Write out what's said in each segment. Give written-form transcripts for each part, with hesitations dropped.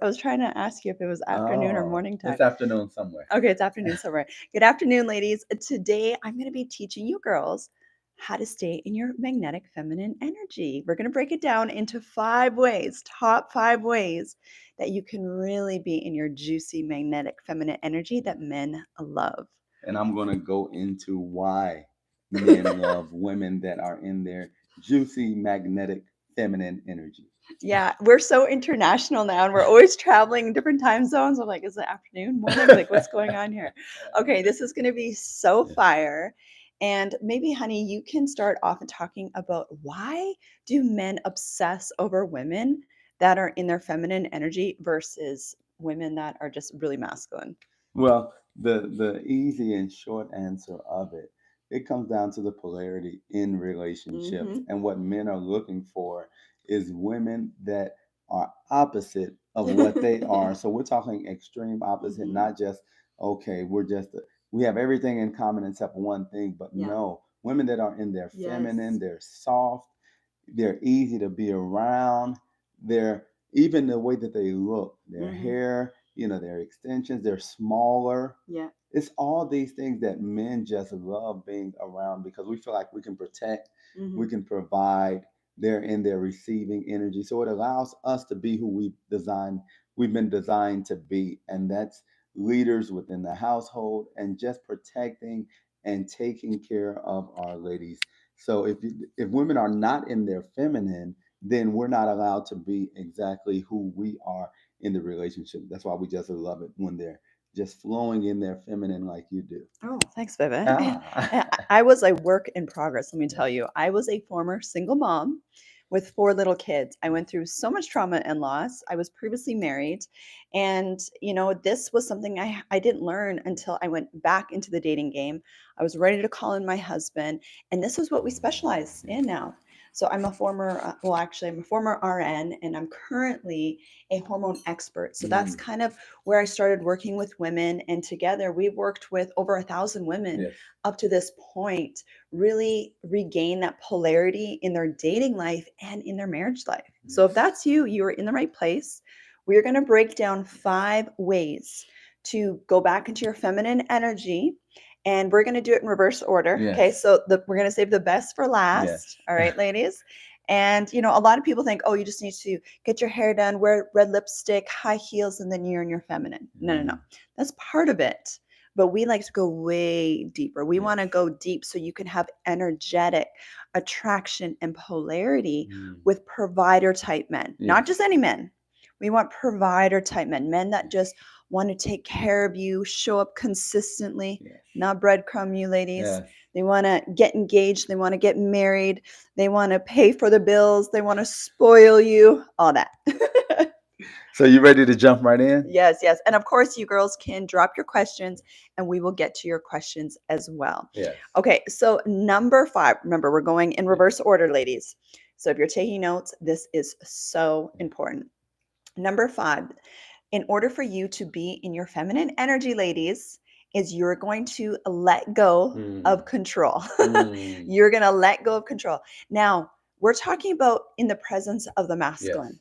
I was trying to ask you if it was afternoon or Oh, morning time. it's afternoon somewhere. Okay, it's afternoon somewhere. Good afternoon, ladies. Today I'm going to be teaching you girls how to stay in your magnetic feminine energy. We're going to break it down into 5 ways, top 5 ways that you can really be in your juicy magnetic feminine energy that men love. And I'm going to go into why men love women that are in their juicy, magnetic, feminine energy. Yeah, we're so international now and we're always traveling different time zones. I'm like, is it afternoon, morning? Like, what's going on here? Okay, this is going to be so Yeah. fire. And maybe, honey, you can start off and talking about why do men obsess over women that are in their feminine energy versus women that are just really masculine? Well, the easy and short answer of it, it comes down to the polarity in relationships. Mm-hmm. And what men are looking for is women that are opposite of what they are. So we're talking extreme opposite, Mm-hmm. not just, okay, we have everything in common except one thing, but Yeah. no, women that are in their feminine, Yes. they're soft, they're easy to be around. They're even the way that they look, their Mm-hmm. hair, their extensions, they're smaller. Yeah. It's all these things that men just love being around because we feel like we can protect, Mm-hmm. we can provide. They're in their receiving energy. So it allows us to be who we've been designed to be. And that's leaders within the household and just protecting and taking care of our ladies. So if women are not in their feminine, then we're not allowed to be exactly who we are in the relationship. That's why we just love it when they're just flowing in their feminine like you do. Oh, thanks, Viva. Ah. I was a work in progress, let me Yeah. tell you. I was a former single mom with 4 little kids. I went through so much trauma and loss. I was previously married. And, this was something I didn't learn until I went back into the dating game. I was ready to call in my husband. And this is what we specialize Yeah. in now. So I'm a former, actually, I'm a former RN and I'm currently a hormone expert. So that's Mm. kind of where I started working with women. And together we've worked with over 1,000 women Yes. up to this point, really regain that polarity in their dating life and in their marriage life. So if Yes. that's you, you're in the right place. We're going to break down 5 ways to go back into your feminine energy. And we're going to do it in reverse order. Okay. Yes. So we're going to save the best for Yes. last. All right, ladies. And, a lot of people think, oh, you just need to get your hair done, wear red lipstick, high heels, and then you're in your feminine. No, no, no. Mm. That's part of it. But we like to go way deeper. We Yes. want to go deep so you can have energetic attraction and polarity Mm. with provider type men, not Yes. just any men. We want provider type men, men that Yes. just want to take care of you, show up consistently, Yes. not breadcrumb you ladies. Yes. They want to get engaged. They want to get married. They want to pay for the bills. They want to spoil you, all that. So you ready to jump right in? Yes, yes. And of course, you girls can drop your questions and we will get to your questions as well. Yes. Okay, so number 5, remember, we're going in reverse order, ladies. So if you're taking notes, this is so important. Number 5, in order for you to be in your feminine energy, ladies, is you're going to let go Mm. of control. Mm. You're going to let go of control. Now, we're talking about in the presence of the Yes. masculine.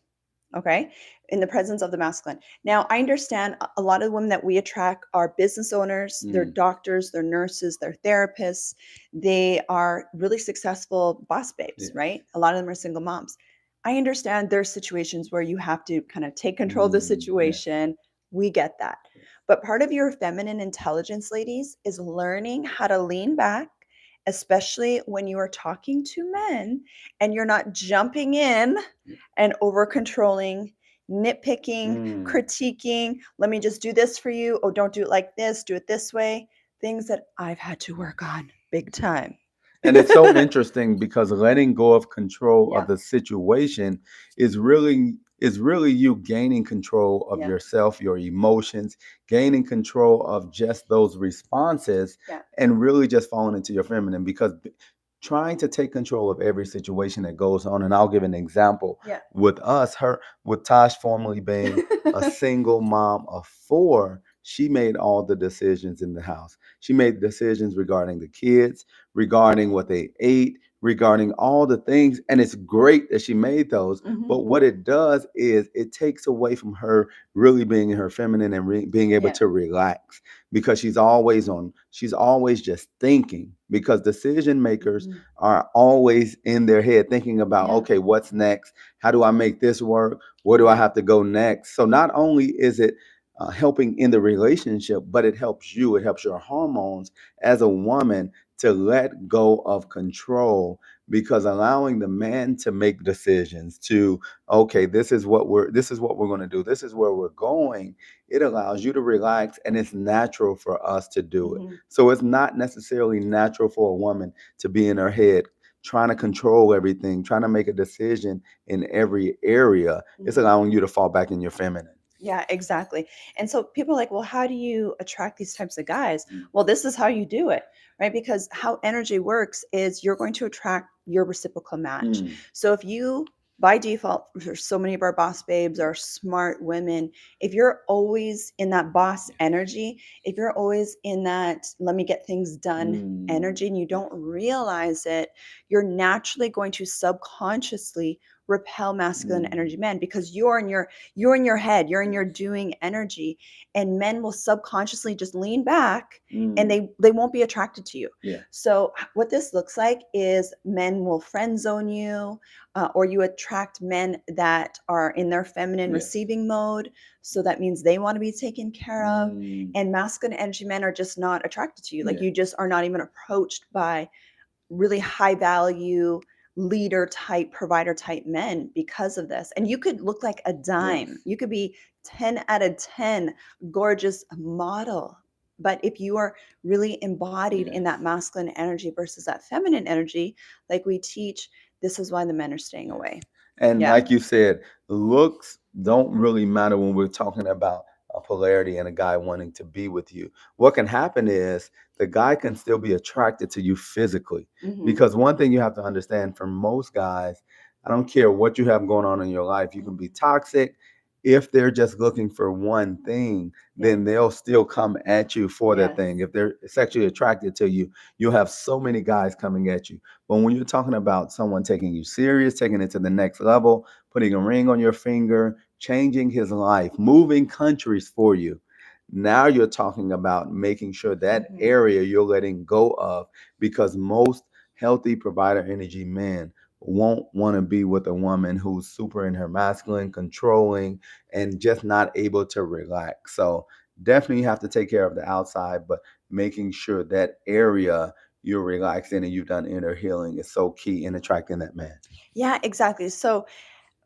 Okay, in the presence of the masculine. Now, I understand a lot of the women that we attract are business owners, they're Mm. doctors, they're nurses, they're therapists. They are really successful boss babes, Yes. right? A lot of them are single moms. I understand there's situations where you have to kind of take control of the Mm. Yes. situation. We get that. But part of your feminine intelligence, ladies, is learning how to lean back, especially when you are talking to men and you're not jumping in and over controlling, nitpicking, Mm. critiquing. Let me just do this for you. Oh, don't do it like this. Do it this way. Things that I've had to work on big time. And it's so interesting because letting go of control of Yeah. the situation is really you gaining control of Yeah. yourself, your emotions, gaining control of just those responses, Yeah. and really just falling into your feminine because trying to take control of every situation that goes on. And I'll give an example Yeah. with with Tosh formerly being a single mom of 4. She made all the decisions in the house. She made decisions regarding the kids, regarding what they ate, regarding all the things. And it's great that she made those. Mhm. But what it does is it takes away from her really being in her feminine and being able Yeah. to relax, because she's always just thinking, because decision makers Mhm. are always in their head thinking about, Yeah. okay, what's next? How do I make this work? Where do I Yeah. have to go next? So not only is it helping in the relationship, but it helps you, it helps your hormones as a woman to let go of control, because allowing the man to make decisions to, okay, this is what we're going to do, this is where we're going, it allows you to relax, and it's natural for us to do it. Mhm. So it's not necessarily natural for a woman to be in her head trying to control everything, trying to make a decision in every area. It's Mhm. allowing you to fall back in your feminine. Yeah, exactly. And so people are like, well, how do you attract these types of guys? Mm. Well, this is how you do it, right? Because how energy works is you're going to attract your reciprocal match. Mm. So if you, by default, there's so many of our boss babes Yeah. are smart women. If you're always in that boss energy, if you're always in that let me get things done Mm. energy and you Yeah. don't realize it, you're naturally going to subconsciously repel masculine Mm. energy men because you're in your head, you're in your doing energy, and men will subconsciously just lean back and Mm. they won't be attracted to you. Yeah. So what this looks like is men will friend zone you, or you attract men that are in their feminine Yes. receiving mode. So that means they want to be taken care of. Mm. And masculine energy men are just not attracted to you. Like Yeah. you just are not even approached by really high value leader type provider type men because of this. And you could look like a Yes. dime, you could be 10 out of 10 gorgeous model, but if you are really embodied in that Yes. masculine energy versus that feminine energy, like we teach, this is why the men are staying Yes. away. And Yeah. like you said, looks don't really matter when we're talking about a polarity and a guy wanting to be with you. What can happen is the guy can still be attracted to you physically. Hmm. Because one thing you have to understand, for most guys, I don't care what you have going on in your life, you can be toxic. If they're just looking for one thing, Yeah. then they'll still come at you for that Yes. thing. If they're sexually attracted to you, you'll have so many guys coming at you. But when you're talking about someone taking you serious, taking it to the next level, putting a ring on your finger, changing his life, moving countries for you, now you're talking about making sure that Hmm. area you're letting go of, because most healthy provider energy men won't want to be with a woman who's super in her masculine, controlling, and just not able to relax. So definitely you have to take care of the outside, but making sure that area you're relaxing and you've done inner healing is so key in attracting that man. Yeah, exactly. So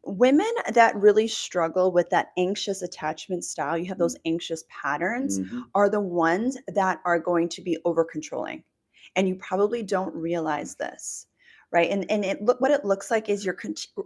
women that really struggle with that anxious attachment style, you have those anxious patterns, Mm-hmm. are the ones that are going to be over controlling. And you probably don't realize this, right? And what it looks like is you're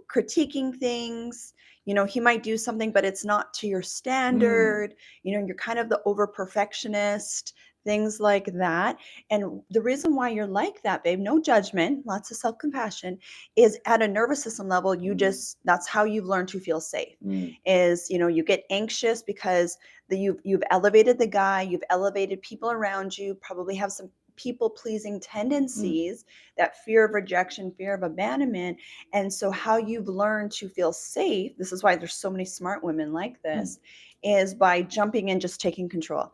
critiquing things. He might do something, but it's not to your Mm. standard. You're kind of the over perfectionist, things like that. And the reason why you're like that, babe, no judgment, lots of self compassion, is at a nervous system level, you Mm. just that's how you've learned to feel safe. Mm. Is you get anxious because you've elevated the guy, you've elevated people around you, probably have some people pleasing Mm. tendencies, that fear of rejection, fear of abandonment. And so how you've learned to feel safe, this is why there's so many smart women like Mm. this, is by jumping in, just taking control,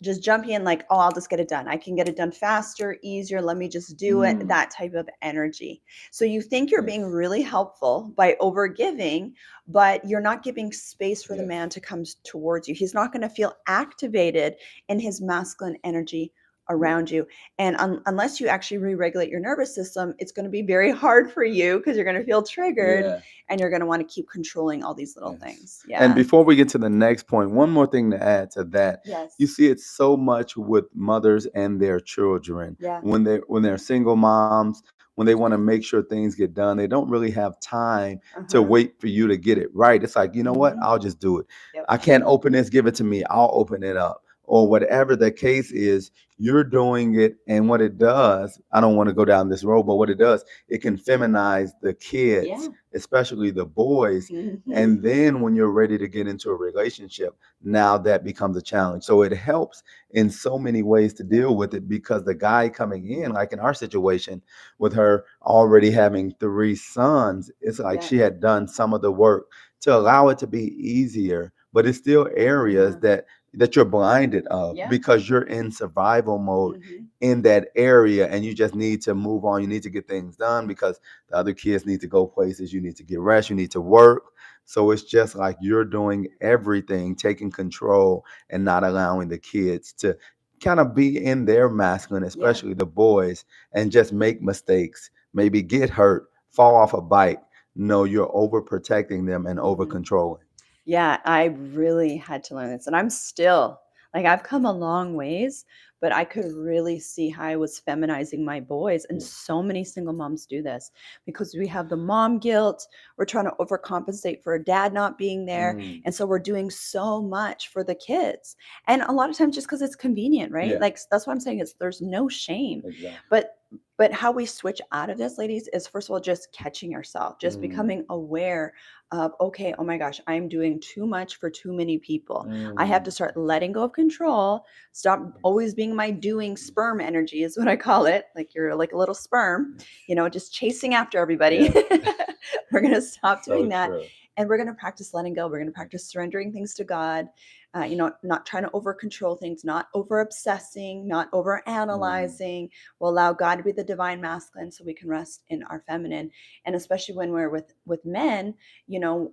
just jump in like, oh, I'll just get it done. I can get it done faster, easier. Let me just do it. Mm. That type of energy. So you think you're being Yes. really helpful by over giving, but you're not giving space for the Yes. man to come towards you. He's not going to feel activated in his masculine energy Yeah. around you. And unless you actually re-regulate your nervous system, it's going to be very hard for you because you're going to feel triggered Yeah. and you're going to want to keep controlling all these little Yes. things. And Yeah. before we get to the next point, one more thing to add to that. You Yes. see it so much with mothers and their children. Yeah. When they're single moms, when they want to make sure things get done, they don't really have time to Uh-huh. wait for you to get it right. It's like, you know what? Hmm. I'll just do it. Yep. I can't open this, give it to me. I'll open it up. or whatever the case is, you're doing it. And what it does, I don't want to go down this road, but what it does, it can feminize the Yeah. kids, especially the boys. Mhm. And then when you're ready to get into a relationship, now that becomes a challenge. So it helps in so many ways to Yeah. deal with it, because the guy coming in, like in our situation, with her already having three sons, it's like Yeah. she had done some of the work to allow it to be easier, but it's still areas Yeah. that you're blinded of Yeah. because you're in survival mode Mhm. in that area, and you just need to move on. You need to get things done because the other kids need to go places. You need to get rest. You need to work. So it's just like you're doing everything, taking control and not allowing the kids to kind of be in their masculine, Yeah. especially the boys, and just make mistakes, maybe get hurt, fall off a bike. No, you're overprotecting them and over Mhm. controlling. Yeah, I really had to learn this, and I'm still like, I've come a long ways, but I could really see how I was feminizing my boys, and Yeah. so many single moms do this because we have the mom guilt. We're trying to overcompensate for a dad not being there, Mm. and so we're doing so much for the kids, and a lot of times just because it's convenient, right? Yeah, Like, that's what I'm saying is there's no shame, exactly. but how we switch out of this, ladies, is first of all just catching yourself, just Mm. becoming aware of, okay, oh my gosh, I'm doing too much for too many people. I have Mm. to start letting go of control, stop always being my doing sperm energy, is what I call it. Like you're like a little sperm, just chasing after everybody. Yes. We're going to stop So doing that. true. And we're going to practice letting go. We're going to practice surrendering things to God, not trying to over control things, not over obsessing, not over Mm. analyzing. We'll allow God to be the divine masculine so we can rest in our feminine. And especially when we're with men,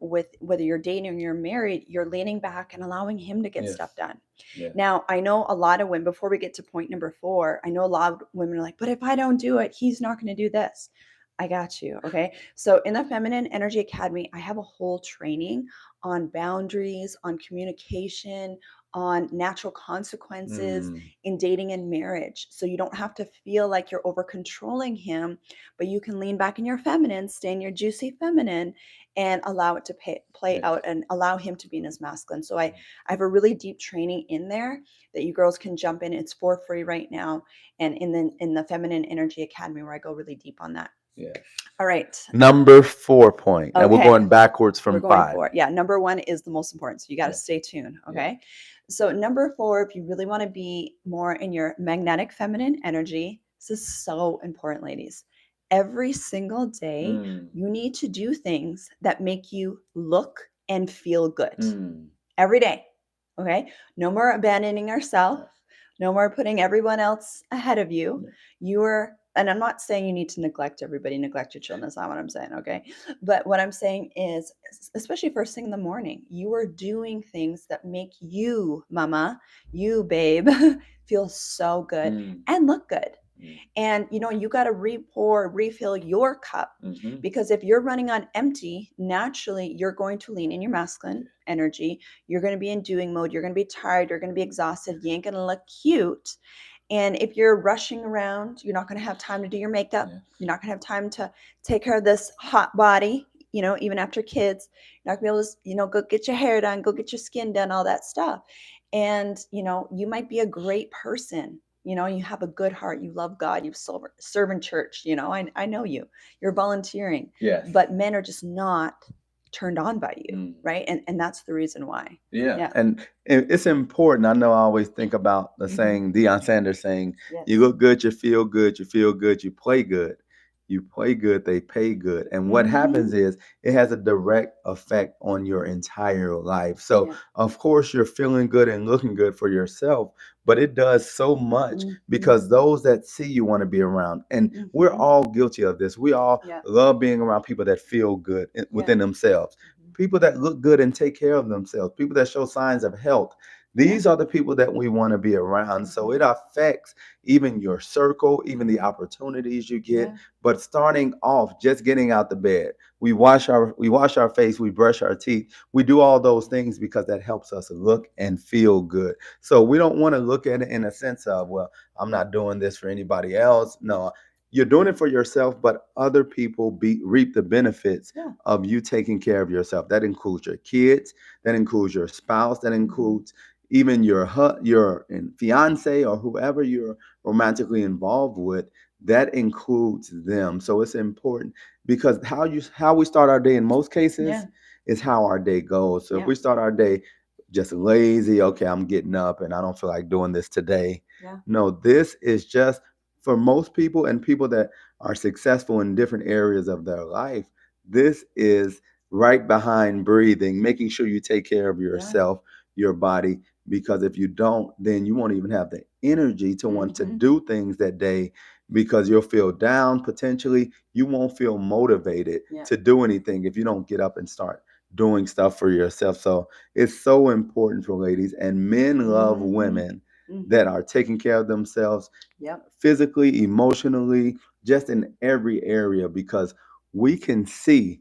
with whether you're dating or you're married, you're leaning back and allowing him to get Yes. stuff done. Yes. Now, I know a lot of women, before we get to point number 4, I know a lot of women are like, but if I don't do it, he's not going to do this. I got you. Okay. So in the Feminine Energy Academy, I have a whole training on boundaries, on communication, on natural consequences Mm. in dating and marriage. So you don't have to feel like you're over controlling him, but you can lean back in your feminine, stay in your juicy feminine, and allow it to play Yes. out and allow him to be in his masculine. So I have a really deep training in there that you girls can jump in. It's for free right now. And in the Feminine Energy Academy, where I go really deep on that. Yes. All right. Number 4 point. Now we're Okay. going backwards We're from going 5. for it. Yeah. Number 1 is the most important. So you got to Yeah. stay tuned. Yeah. Okay. So number 4, if you really want to be more in your magnetic feminine energy, this is so important, ladies. Every single day, Mm. you need to do things that make you look and feel good Mm. every day. Okay. No more abandoning yourself. Yes. No more putting everyone else ahead of you. Yeah. You are, and I'm not saying you need to neglect everybody, neglect your children. That's not what I'm saying. Okay. But what I'm saying is, especially first thing in the morning, you are doing things that make you, mama, you, babe, feel so good Mm. and look good. Mm. And you got to refill your cup, Mm-hmm. because if you're running on empty, naturally you're going to lean in your masculine energy. You're going to be in doing mode. You're going to be tired. You're going to be exhausted. You ain't going to look cute. And if you're rushing around, you're not going to have time to do your makeup. Yeah. You're not going to have time to take care of this hot body, even after kids. You're not going to be able to, go get your hair done, go get your skin done, all that stuff. And, you might be a great person. You have a good heart. You love God. You serve in church. I know you. You're volunteering. Yes. But men are just not turned on by you, Mm. right? And that's the reason why. Yeah. Yeah. And it's important. I know I always think about the Mhm. saying, Deion Sanders saying, Yes. you look good, you feel good, you play good. You play good, they pay good. And what happens Mhm. is it has a direct effect on your entire life. So, Yeah. of course, you're feeling good and looking good for yourself, but it does so much Mhm. because those that see you want to be around. And we're Mhm. all guilty of this. We all Yeah. love being around people that feel good Yeah. within themselves, Mhm. people that look good and take care of themselves, people that show signs of health. Yeah. These are the people that we want to be around. So Mhm. it affects even your circle, even the opportunities you get. Yeah. But starting off, just getting out the bed, we wash our face, we brush our teeth, we do all those things because that helps us look and feel good. So we don't want to look at it in a sense of, well, I'm not doing this for anybody else. No, you're doing it for yourself, but other people reap the benefits Yeah. of you taking care of yourself. That includes your kids, that includes your spouse, that Mhm. includes even your fiance or whoever you're romantically involved with, that includes them. So it's important because how we start our day in most cases Yeah. is how our day goes. So if Yeah. we start our day just lazy, okay, I'm getting up and I don't feel like doing this today. Yeah. No, this is just for most people and people that are successful in different areas of their life. This is right behind breathing, making sure you take care of Yeah. yourself, your body, because if you don't, then you won't even have the energy to want to Mm-hmm. do things that day because you'll feel down potentially. You won't feel motivated Yeah. to do anything if you don't get up and start doing stuff for yourself. So it's so important for ladies, and men love Mm-hmm. women Mm-hmm. that are taking care of themselves Yep. physically, emotionally, just in every area because we can see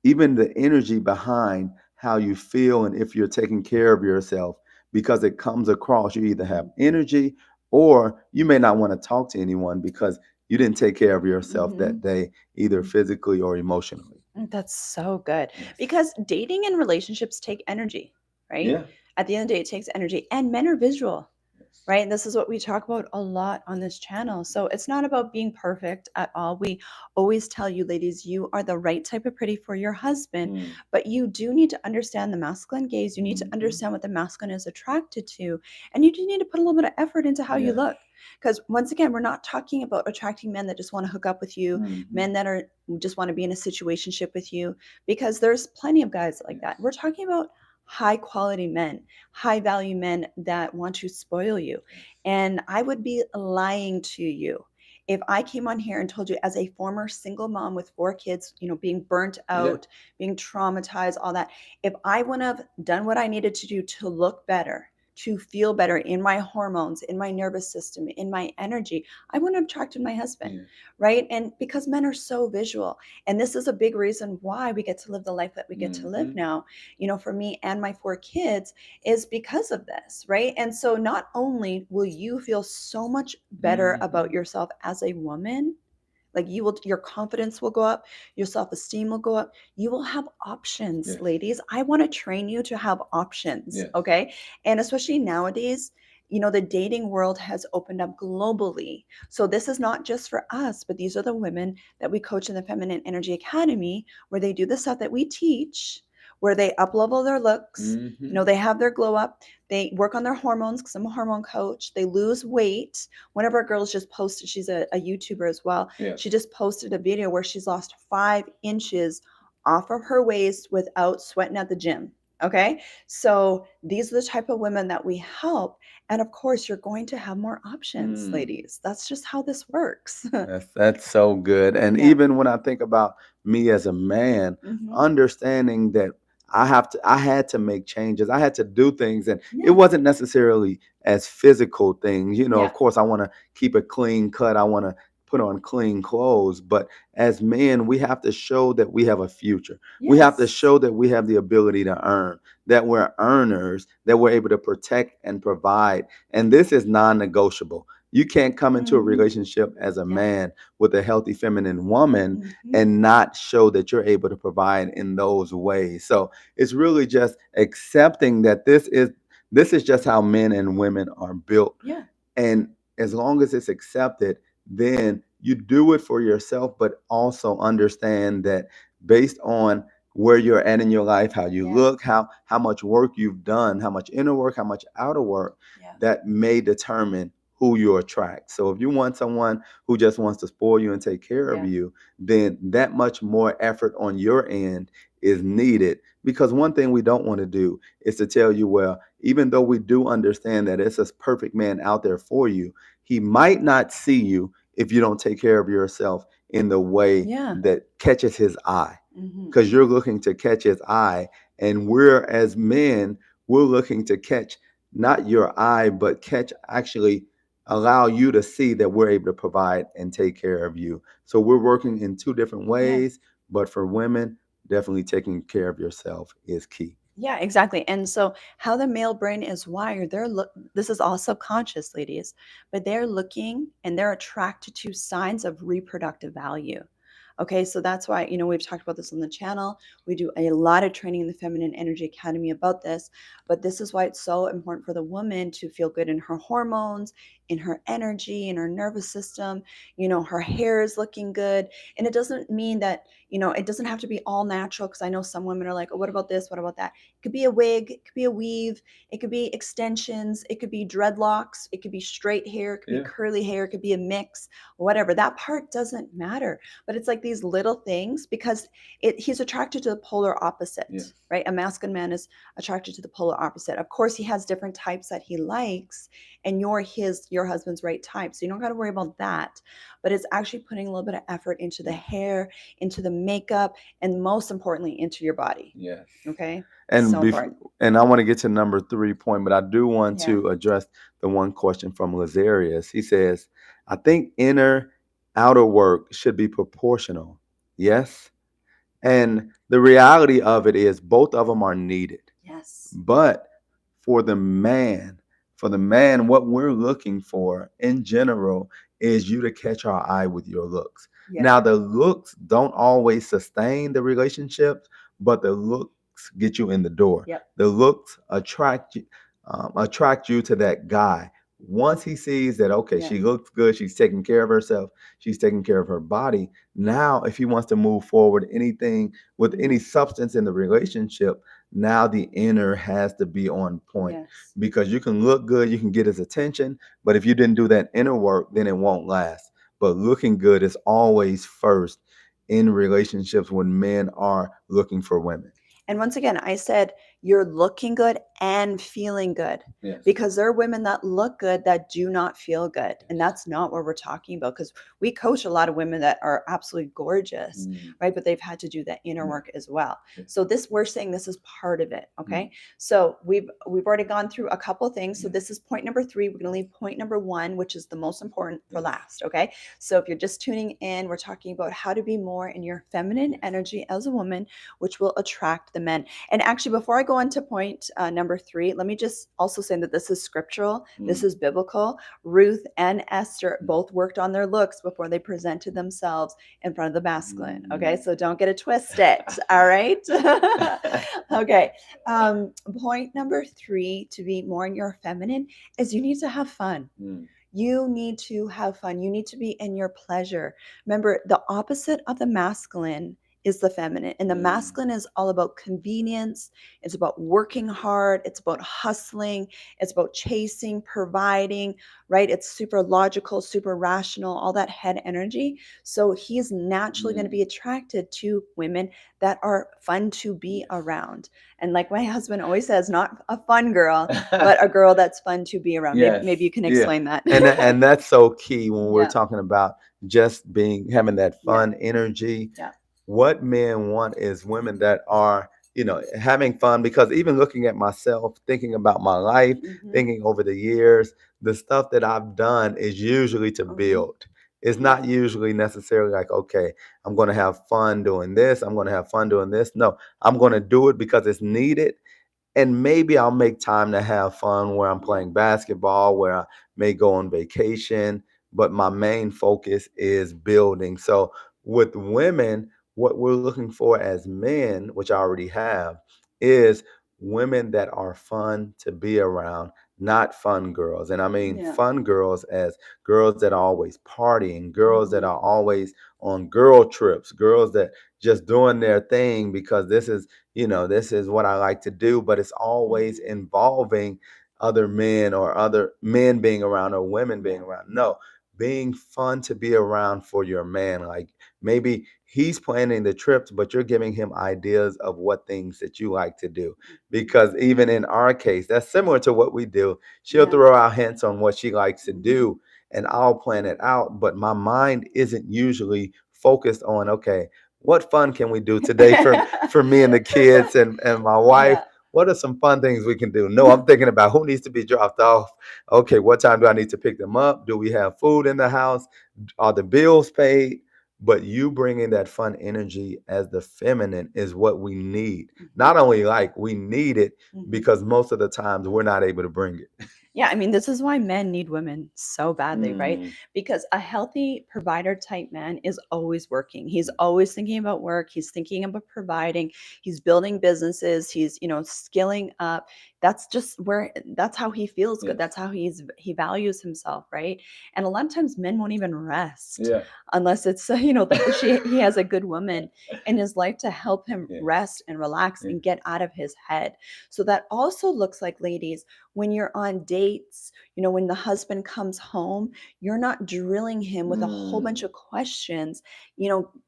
even the energy behind how you feel and if you're taking care of yourself because it comes across. You either have energy or you may not want to talk to anyone because you didn't take care of yourself Mm-hmm. that day, either physically or emotionally. That's so good Yes. because dating and relationships take energy, right? Yeah. At the end of the day, it takes energy, and men are visual, Yes. right? And this is what we talk about a lot on this channel. So it's not about being perfect at all. We always tell you, ladies, you are the right type of pretty for your husband, Mm. but you do need to understand the masculine gaze. You need to Mhm. understand what the masculine is attracted to, and you do need to put a little bit of effort into how you Yes. look. Because once again, we're not talking about attracting men that just want to hook up with you, Mhm. men that are just want to be in a situationship with you, because there's plenty of guys like that. Yes. We're talking about high quality men, high value men that want to spoil you. Yes. And I would be lying to you if I came on here and told you, as a former single mom with 4 kids, being burnt Yeah. out, being traumatized, all that, if I wouldn't have done what I needed to do to look better, to feel better in my hormones, in my nervous system, in my energy, I wouldn't have attracted my husband, Yeah. right? And because men are so visual, and this is a big reason why we get to live the life that we get to live Mhm. now, for me and my 4 kids, is because of this, right? And so not only will you feel so much better about Mhm. yourself as a woman, like your confidence will go up, your self-esteem will go up, you will have options, Yes. ladies. I want to train you to have options, Yes. okay? And especially nowadays, the dating world has opened up globally. So this is not just for us, but these are the women that we coach in the Feminine Energy Academy, where they do the stuff that we teach, where they up level their looks. Mhm. They have their glow up. They work on their hormones because I'm a hormone coach. They lose weight. One of our girls just posted, she's a YouTuber as well. Yes. She just posted a video where she's lost 5 inches off of her waist without sweating at the gym. Okay. So these are the type of women that we help. And of course, you're going to have more options, Mm. ladies. That's just how this works. That's so good. And Yeah. even when I think about me as a man, Mm-hmm. understanding that I had to make changes. I had to do things, and it Yeah. wasn't necessarily as physical things. Yeah. Of course, I want to keep a clean cut. I want to put on clean clothes. But as men, we have to show that we have a future. We have to Yes. show that we have the ability to earn, that we're earners, that we're able to protect and provide. And this is non-negotiable. You can't come into a Mm-hmm. relationship as a Yeah. man with a healthy feminine woman Mm-hmm. and not show that you're able to provide in those ways. So it's really just accepting that this is just how men and women are built. Yeah. And as long as it's accepted, then you do it for yourself, but also understand that based on where you're at in your life, how you Yeah. look, how much work you've done, how much inner work, how much outer work, Yeah. that may determine who you attract. So if you want someone who just wants to spoil you and take care of Yeah. you, then that much more effort on your end is needed. Because one thing we don't want to do is to tell you, well, even though we do understand that it's a perfect man out there for you, he might not see you if you don't take care of yourself in the way Yeah. that catches his eye. Mm-hmm. Because you're looking to catch his eye, and we're as men, we're looking to catch not your eye, but catch actually allow you to see that we're able to provide and take care of you. So we're working in two different Yeah. ways, but for women, definitely taking care of yourself is key. Yeah, exactly. And so how the male brain is wired, this is all subconscious, ladies, but they're looking and they're attracted to signs of reproductive value. Okay, so that's why, we've talked about this on the channel. We do a lot of training in the Feminine Energy Academy about this, but this is why it's so important for the woman to feel good in her hormones, in her energy, in her nervous system. Her hair is looking good. And it doesn't mean that, it doesn't have to be all natural, because I know some women are like, oh, what about this? What about that? It could be a wig, it could be a weave, it could be extensions, it could be dreadlocks, it could be straight hair, it could be curly hair, it could be a mix, whatever. That part doesn't matter. But it's like these little things, because he's attracted to the polar opposite, right? A masculine man is attracted to the polar opposite. Of course, he has different types that he likes, and you're your husband's right type, so you don't got to worry about that. But it's actually putting a little bit of effort into the hair, into the makeup, and most importantly, into your body. Yes. Okay. And So important. and I want to get to number 3 point, but I do want Yeah. to address the one question from Lazarius. He says, I think inner outer work should be proportional. Yes. And the reality of it is both of them are needed. Yes. But for the man, what we're looking for in general is you to catch our eye with your looks. Yeah. Now, the looks don't always sustain the relationships, but the looks get you in the door. Yep. The looks attract you to that guy. Once he sees that, okay, Yeah. she looks good, she's taking care of herself, she's taking care of her body. Now, if he wants to move forward anything with any substance in the relationship, now the inner has to be on point. Yes. Because you can look good, you can get his attention, but if you didn't do that inner work, then it won't last. But looking good is always first in relationships when men are looking for women. And once again, I said you're looking good and feeling good. Yes. Because there are women that look good that do not feel good. And that's not what we're talking about, because we coach a lot of women that are absolutely gorgeous, right? But they've had to do that inner work as well. So we're saying this is part of it. Okay. So we've already gone through a couple of things. So this is point number 3. We're going to leave point number 1, which is the most important, for last. Okay. So if you're just tuning in, we're talking about how to be more in your feminine energy as a woman, which will attract the men. And actually, before I go on to point number 3, let me just also say that this is scriptural. This is biblical. Ruth and Esther both worked on their looks before they presented themselves in front of the masculine. Okay, so don't get it twisted. All right. Okay. Point number 3, to be more in your feminine, is you need to have fun. You need to have fun. You need to be in your pleasure. Remember, the opposite of the masculine is the feminine. And the masculine is all about convenience. It's about working hard. It's about hustling. It's about chasing, providing, right? It's super logical, super rational, all that head energy. So he's naturally going to be attracted to women that are fun to be around. And like my husband always says, not a fun girl, but a girl that's fun to be around. Yes. Maybe you can explain that. And that's so key when we're talking about just having that fun energy. Yeah. What men want is women that are, having fun. Because even looking at myself, thinking about my life, thinking over the years, the stuff that I've done is usually to build. It's not usually necessarily like, okay, I'm going to have fun doing this, I'm going to have fun doing this. No, I'm going to do it because it's needed. And maybe I'll make time to have fun where I'm playing basketball, where I may go on vacation, but my main focus is building. So with women, what we're looking for as men, which I already have, is women that are fun to be around, not fun girls. And I mean fun girls as girls that are always partying, girls that are always on girl trips, girls that just doing their thing because this is what I like to do, but it's always involving other men or other men being around or women being around. No, being fun to be around for your man. Like maybe he's planning the trips, but you're giving him ideas of what things that you like to do. Because even in our case, that's similar to what we do. She'll throw out hints on what she likes to do, and I'll plan it out. But my mind isn't usually focused on, okay, what fun can we do today for me and the kids and my wife? What are some fun things we can do? No, I'm thinking about who needs to be dropped off. Okay, what time do I need to pick them up? Do we have food in the house? Are the bills paid? But you bringing that fun energy as the feminine is what we need. Not only like we need it, because most of the times we're not able to bring it. Yeah, I mean, this is why men need women so badly, right? Mm, Because a healthy provider type man is always working. He's always thinking about work. He's thinking about providing. He's building businesses. He's, skilling up. That's how he feels good. yes. That's how he values himself, right? And a lot of times men won't even rest Yeah. unless it's, he has a good woman in his life to help him Yes. rest and relax Yeah. and get out of his head. So that also looks like, ladies, when you're on dates, when the husband comes home, you're not drilling him with a whole bunch Mm, of questions,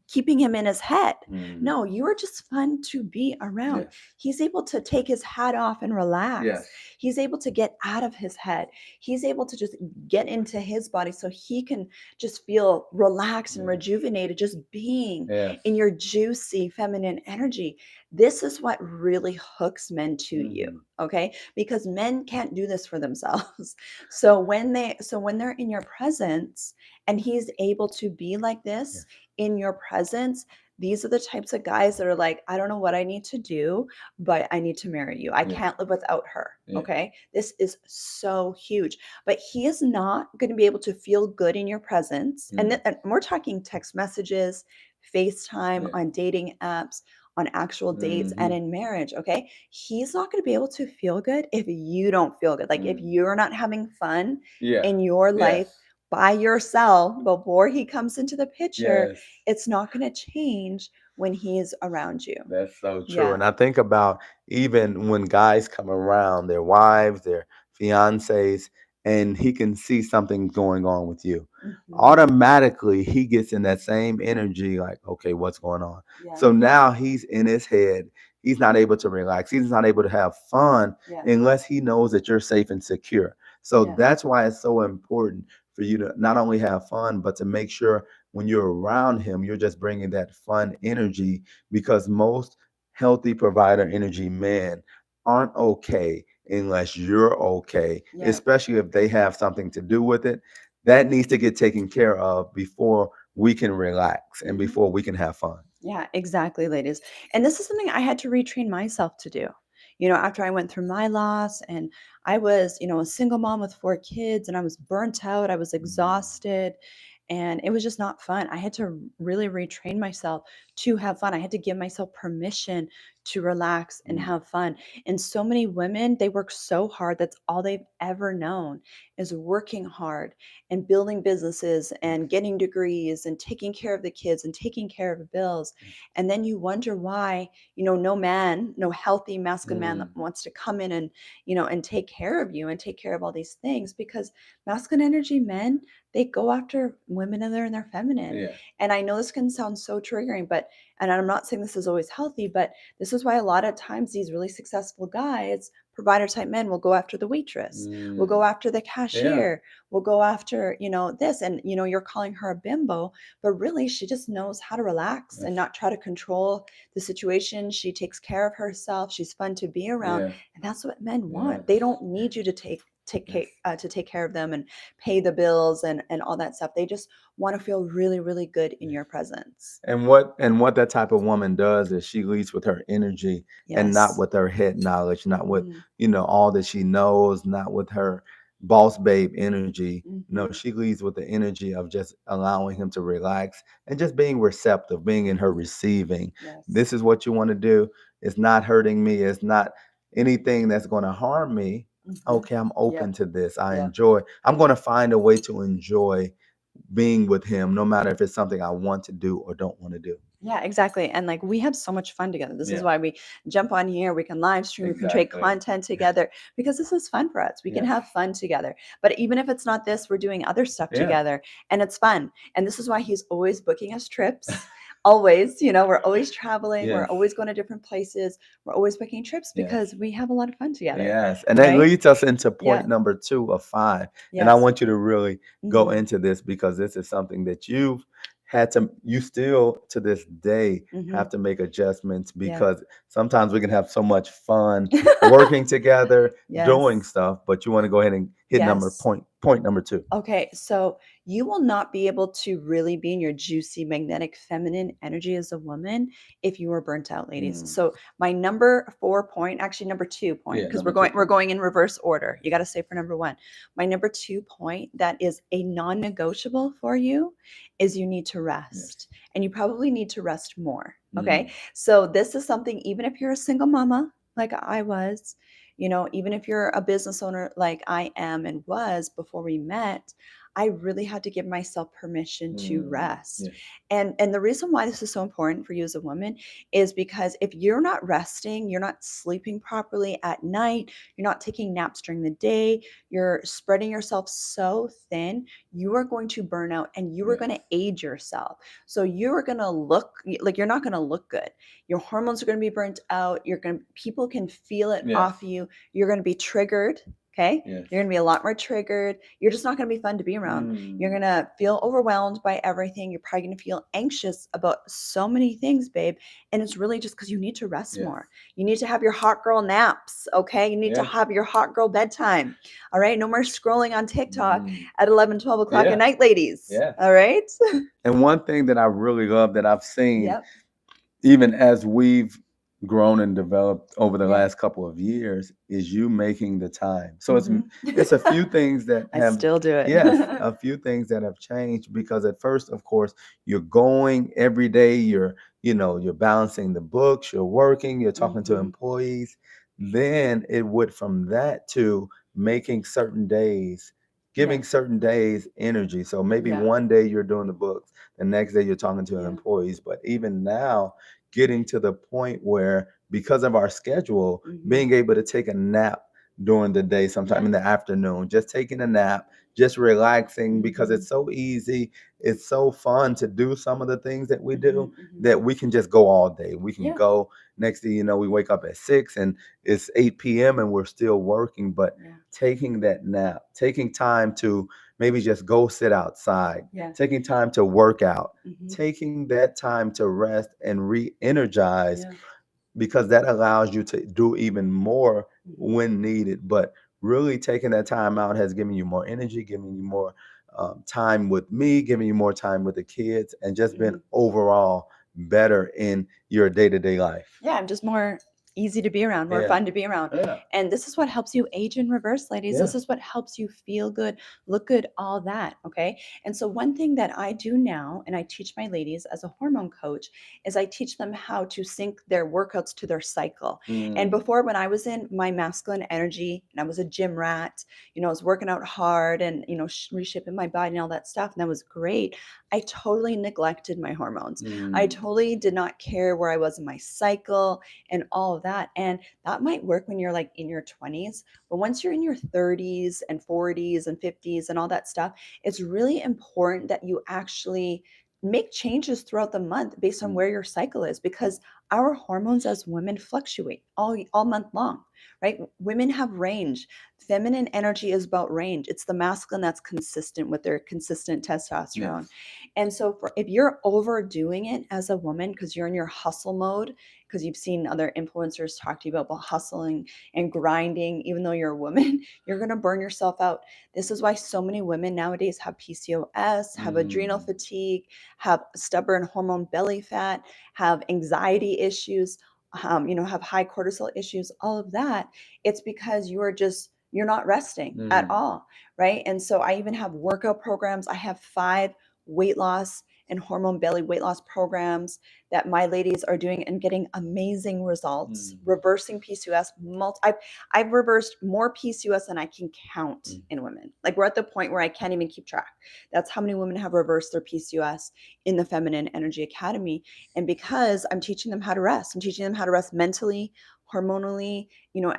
keeping him in his head. mm, No, you are just fun to be around. yes. He's able to take his hat off and relax. Yes. He's able to get out of his head. He's able to just get into his body so he can just feel relaxed and Yes. rejuvenated, just being Yes. in your juicy feminine energy. This is what really hooks men to you. Hmm. Okay, because men can't do this for themselves. So when they're in your presence and he's able to be like this Yes. in your presence, these are the types of guys that are like, I don't know what I need to do, but I need to marry you. I Yes. can't live without her. Yes. Okay, this is so huge. But he is not going to be able to feel good in your presence, and, Mm, and we're talking text messages, FaceTime, yes. on dating apps, on actual dates, and Hmm. in marriage. Okay, he's not going to be able to feel good if you don't feel good. Like, if Mm. you're not having fun Yeah. in your life Yes. by yourself before he comes into the picture, Yes. it's not going to change when he's around you. That's so true. Yeah. And I think about even when guys come around, their wives, their fiancés, and he can see something going on with you. Hmm. Automatically, he gets in that same energy, like, okay, what's going on? Yes. So now he's in his head. He's not able to relax. He's not able to have fun Yes. unless he knows that you're safe and secure. So Yes. that's why it's so important for you to not only have fun, but to make sure when you're around him, you're just bringing that fun energy, because most healthy provider energy men aren't okay unless you're okay, Yeah. especially if they have something to do with it. That needs to get taken care of before we can relax and Hmm. before we can have fun. Yeah, exactly, ladies. And this is something I had to retrain myself to do. After I went through my loss and I was, a single mom with 4 kids, and I was burnt out, I was Mm, exhausted, and it was just not fun. I had to really retrain myself to have fun. I had to give myself permission to relax and mm, have fun. And so many women, they work so hard. That's all they've ever known, is working hard and building businesses yes, and getting degrees and taking care of the kids and taking care of bills. yes. And then you wonder why, no man, no healthy masculine man that Mm, wants to come in and take care of you and take care of all these things, because masculine energy men, they go after women that are in their feminine. yeah. And I know this can sound so triggering, and I'm not saying this is always healthy, but this is why a lot of times these really successful guys, provider type men, will go after the waitress, will go Mm, after the yeah. cashier, will go after, this. And, you're calling her a bimbo, but really she just knows how to relax and Yes. not try to control the situation. She takes care of herself. She's fun to be around. Yeah. And that's what men want. Yes. They don't need you to Yes. take care of them and pay the bills and all that stuff. They just want to feel really, really good in Yes. your presence. And what that type of woman does is she leads with her energy and not Yes. with her head knowledge, not with, Hmm. all that she knows, not with her boss babe energy. No, Hmm. she leads with the energy of just allowing him to relax and just being receptive, being in her Hmm. receiving. Yes. This is what you want to do. It's not hurting me. It's not anything that's going to harm me. Hmm. Okay, I'm open Yep. to this. I Yep. enjoy. I'm going to find a way to enjoy being with him, no matter if it's something I want to do or don't want to do. Yeah, exactly. And like, we have so much fun together. This is Yeah, why we jump on here. We can live stream, we can trade exactly. content together, because this is fun for us. We can Yes. have fun together. But even if it's not this, we're doing other stuff Yeah. together, and it's fun. And this is why he's always booking us trips. Always, we're always traveling, we're Yes. always going to different places, we're always booking trips Yes. because we have a lot of fun together, Yes. And that right? leads us into Yeah. point number 2 of 5. And I Yes. want you to really go Hmm. into this, because this is something that you still to this day Hmm. have to make adjustments, Yeah. because sometimes we can have so much fun working together, doing Yes. stuff, but you want to go ahead and hit number Yes. point number 2. Okay, so you will not be able to really be in your juicy magnetic feminine energy as a woman if you are burnt out, ladies. Mm. So my number 4 point, actually number 2 point, Yeah, because number we're 2 point. going in reverse order. You got to say for number 1. My number 2 point that is a non-negotiable for you is you need to Yes. rest. And you probably need to rest more. Okay. Mm. So this is something, even if you're a single mama like I was, even if you're a business owner like I am and was before we met, I really had to give myself permission to rest. Yes. And the reason why this is so important for you as a woman is because if you're not resting, you're not sleeping properly at night, you're not taking naps during the day, you're spreading yourself so thin, you are going to burn out and you are going to age yourself. So you are going to look like you're not going to look good. Your hormones are going to be burnt out. People can feel it off you. You're going to be triggered. Okay. Yes. You're going to be a lot more triggered. You're just not going to be fun to be around. You're going to feel overwhelmed by everything. You're probably going to feel anxious about so many things, babe. And it's really just because you need to rest more. You need to have your hot girl naps. Okay. You need to have your hot girl bedtime. All right. No more scrolling on TikTok at 11, 12 o'clock at night, ladies. Yeah. All right. And one thing that I really love that I've seen, Yep. even as we've grown and developed over the Yeah. last couple of years, is you making the time. So Mhm. it's a few things that I have still do it. yes, a few things that have changed, because at first, of course, you're going every day, you're balancing the books, you're working, you're talking to Mhm. employees. Then it would from that to making certain days, giving Yes. certain days energy. So maybe Yeah. one day you're doing the books, the next day you're talking to Yeah. employees. But even now, getting to the point where, because of our schedule, Mhm. being able to take a nap during the day, sometime in the afternoon, just taking a nap, just relaxing, because it's so easy, it's so fun to do some of the things that we do, that we can just go all day. We can Yeah. go, next thing you know, we wake up at 6 and it's 8 p.m. and we're still working. But Yeah. taking that nap, taking time to maybe just go sit outside, Yeah. taking time to work out, Mhm. taking that time to rest and re-energize, Yeah. because that allows you to do even more Mhm. when needed. But really taking that time out has given you more energy, giving you more time with me, giving you more time with the kids, and just been Mhm. overall better in your day-to-day life. Yeah, I'm just more easy to be around, more Yeah. fun to be around. Yeah. And this is what helps you age in reverse, ladies. This is what helps you feel good, look good, all that. Okay. And so, one thing that I do now, and I teach my ladies as a hormone coach, is I teach them how to sync their workouts to their cycle. And before, when I was in my masculine energy and I was a gym rat, I was working out hard and, reshaping my body and all that stuff, and that was great. I totally neglected my hormones. I totally did not care where I was in my cycle and all of that. And that might work when you're like in your 20s, but once you're in your 30s and 40s and 50s and all that stuff, it's really important that you actually make changes throughout the month based on where your cycle is, because our hormones as women fluctuate all month long, right? Women have range. Feminine energy is about range. It's the masculine that's consistent with their consistent testosterone. And so if you're overdoing it as a woman because you're in your hustle mode, because you've seen other influencers talk to you about hustling and grinding, even though you're a woman, you're going to burn yourself out. This is why so many women nowadays have PCOS, have adrenal fatigue, have stubborn hormone belly fat, have anxiety issues, have high cortisol issues, all of that. It's because you're not resting at all, right? And so I even have workout programs. I have 5 weight loss and hormone belly weight loss programs that my ladies are doing and getting amazing results, reversing PCOS. I've reversed more PCOS than I can count in women. Like, we're at the point where I can't even keep track. That's how many women have reversed their PCOS in the Feminine Energy Academy. And because I'm teaching them how to rest, I'm teaching them how to rest mentally, hormonally,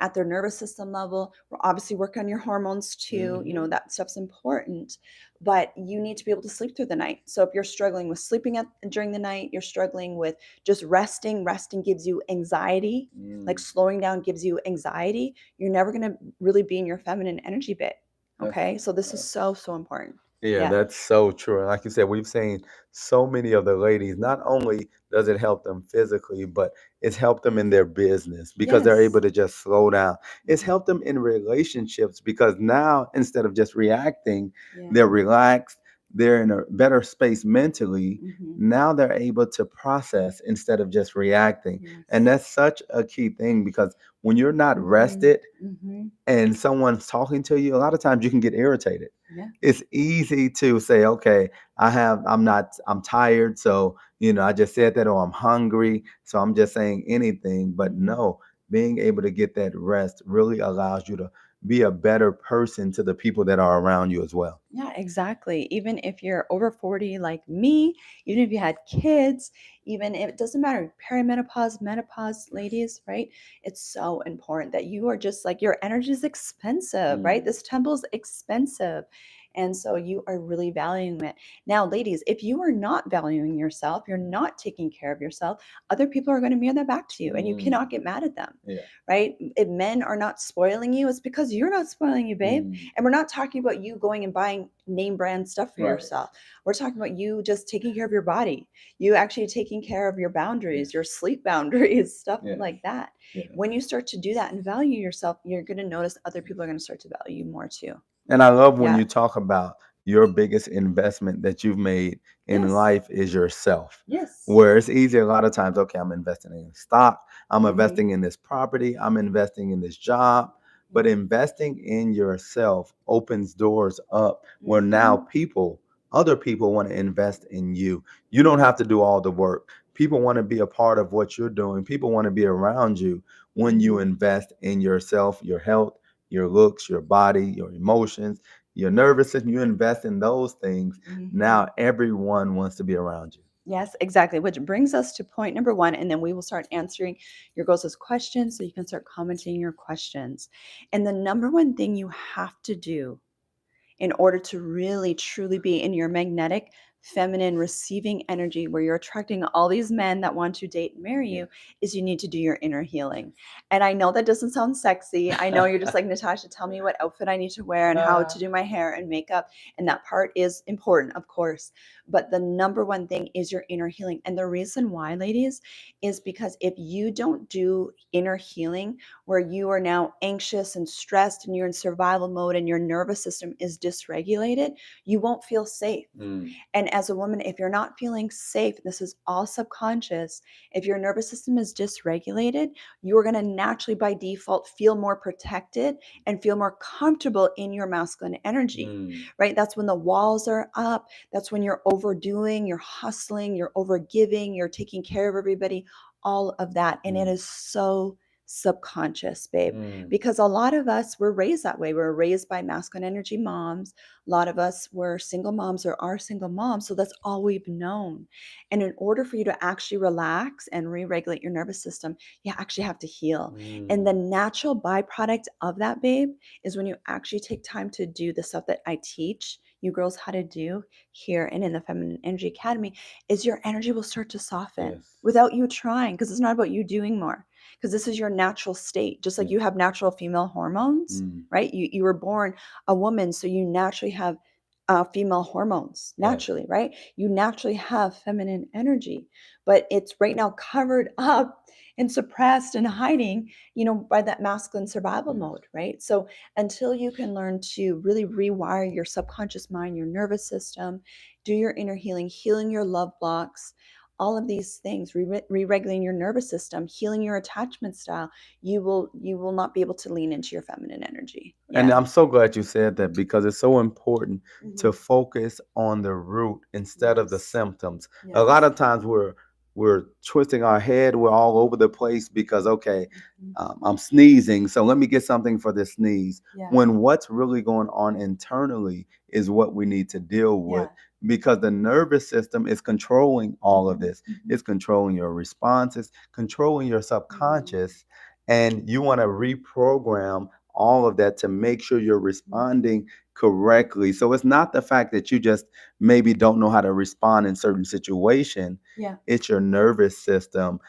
at their nervous system level. We're obviously working on your hormones too. That stuff's important, but you need to be able to sleep through the night. So if you're struggling with sleeping during the night, you're struggling with just resting gives you anxiety, like slowing down gives you anxiety, you're never going to really be in your feminine energy bit. Okay. So this is so, so important. Yeah, that's so true. And like you said, we've seen so many of the ladies, not only does it help them physically, but It's helped them in their business because they're Yes. able to just slow down. It's Mhm. helped them in relationships because now instead of just reacting, Yeah. they're relaxed, they're in a better space mentally. Mhm. Now they're able to process instead of just reacting. And Yes. that's such a key thing because when you're not Mhm. rested Mhm. and someone's talking to you, a lot of times you can get irritated. Yeah. It's easy to say, okay, I'm tired. So, I just said that, or I'm hungry. So I'm just saying anything. But Mhm. no, being able to get that rest really allows you to be a better person to the people that are around you as well. Yeah, exactly. Even if you're over 40 like me, even if you had kids, even if it doesn't matter, perimenopause, menopause, ladies, right? It's so important that you are just like your energy is expensive, right? Mm. This temple's expensive. And so you are really valuing it. Now, ladies, if you are not valuing yourself, you're not taking care of yourself, other people are going to mirror that back to you and you Mm. cannot get mad at them, Yeah. right? If men are not spoiling you, it's because you're not spoiling you, babe. Mm. And we're not talking about you going and buying name brand stuff for Right. yourself. We're talking about you just taking care of your body, you actually taking care of your boundaries, Yes. your sleep boundaries, stuff Yes. like that. Yes. When you start to do that and value yourself, you're going to notice other people are going to start to value you more too. And I love when Yeah. you talk about your biggest investment that you've made in Yes. life is yourself. Yes. Where it's easy a lot of times, okay, I'm investing in stock, I'm Mm-hmm. investing in this property, I'm investing in this job. But investing in yourself opens doors up where now Mm-hmm. other people want to invest in you. You don't have to do all the work. People want to be a part of what you're doing. People want to be around you when you Mm-hmm. invest in yourself, your health, your looks, your body, your emotions, your nervous system. You invest in those things. Mm-hmm. Now everyone wants to be around you. Yes, exactly. Which brings us to point number one, and then we will start answering your girls' questions so you can start commenting your questions. And the number one thing you have to do in order to really truly be in your magnetic feminine receiving energy where you're attracting all these men that want to date and marry Yeah. you is you need to do your inner healing. And I know that doesn't sound sexy. I know you're just like, Natasha, tell me what outfit I need to wear and how to do my hair and makeup, and that part is important, of course, but the number one thing is your inner healing. And the reason why, ladies, is because if you don't do inner healing where you are now anxious and stressed and you're in survival mode and your nervous system is dysregulated, you won't feel safe. Mm. And as a woman, if you're not feeling safe, this is all subconscious. If your nervous system is dysregulated, you're going to naturally by default feel more protected and feel more comfortable in your masculine energy, Mm. right? That's when the walls are up. That's when you're overdoing, you're hustling, you're overgiving, you're taking care of everybody, all of that. And it Mm. is so subconscious, babe, Mm. because a lot of us were raised that way. We're raised by masculine energy moms. A lot of us were single moms or are single moms. So that's all we've known. And in order for you to actually relax and re regulate your nervous system, you actually have to heal. And Mm. the natural byproduct of that, babe, is when you actually take time to do the stuff that I teach you girls how to do here and in the Feminine Energy Academy, is your energy will start to soften Yes. without you trying, because it's not about you doing more, because this is your natural state, just like Yes. you have natural female hormones, Mm. right? You were born a woman, so you naturally have female hormones Yes. naturally, right? You naturally have feminine energy, but it's right now covered up and suppressed and hiding, by that masculine survival Yes. mode, right? So until you can learn to really rewire your subconscious mind, your nervous system, do your inner healing, healing your love blocks, all of these things, re-regulating your nervous system, healing your attachment style, you will not be able to lean into your feminine energy. And Yeah. I'm so glad you said that because it's so important to Mhm. focus on the root instead of the Yes. symptoms. A lot Yes. of times we're twisting our head, we're all over the place because okay, Mhm. I'm sneezing, so let me get something for this sneeze. Yeah. When what's really going on internally is what we need to deal with Yeah. because the nervous system is controlling all of Mhm. this. Mhm. It's controlling your responses, controlling your Mhm. subconscious, and you want to reprogram all of that to make sure you're Mhm. responding correctly. So it's not the fact that you just maybe don't know how to respond in certain situation. Yeah. It's your nervous system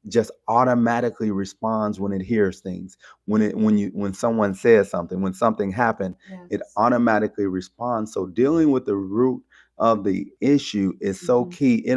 just automatically responds when it hears things. When someone says something, when something happened, it Yes. automatically responds. So dealing with the root of the issue is so Mhm. key.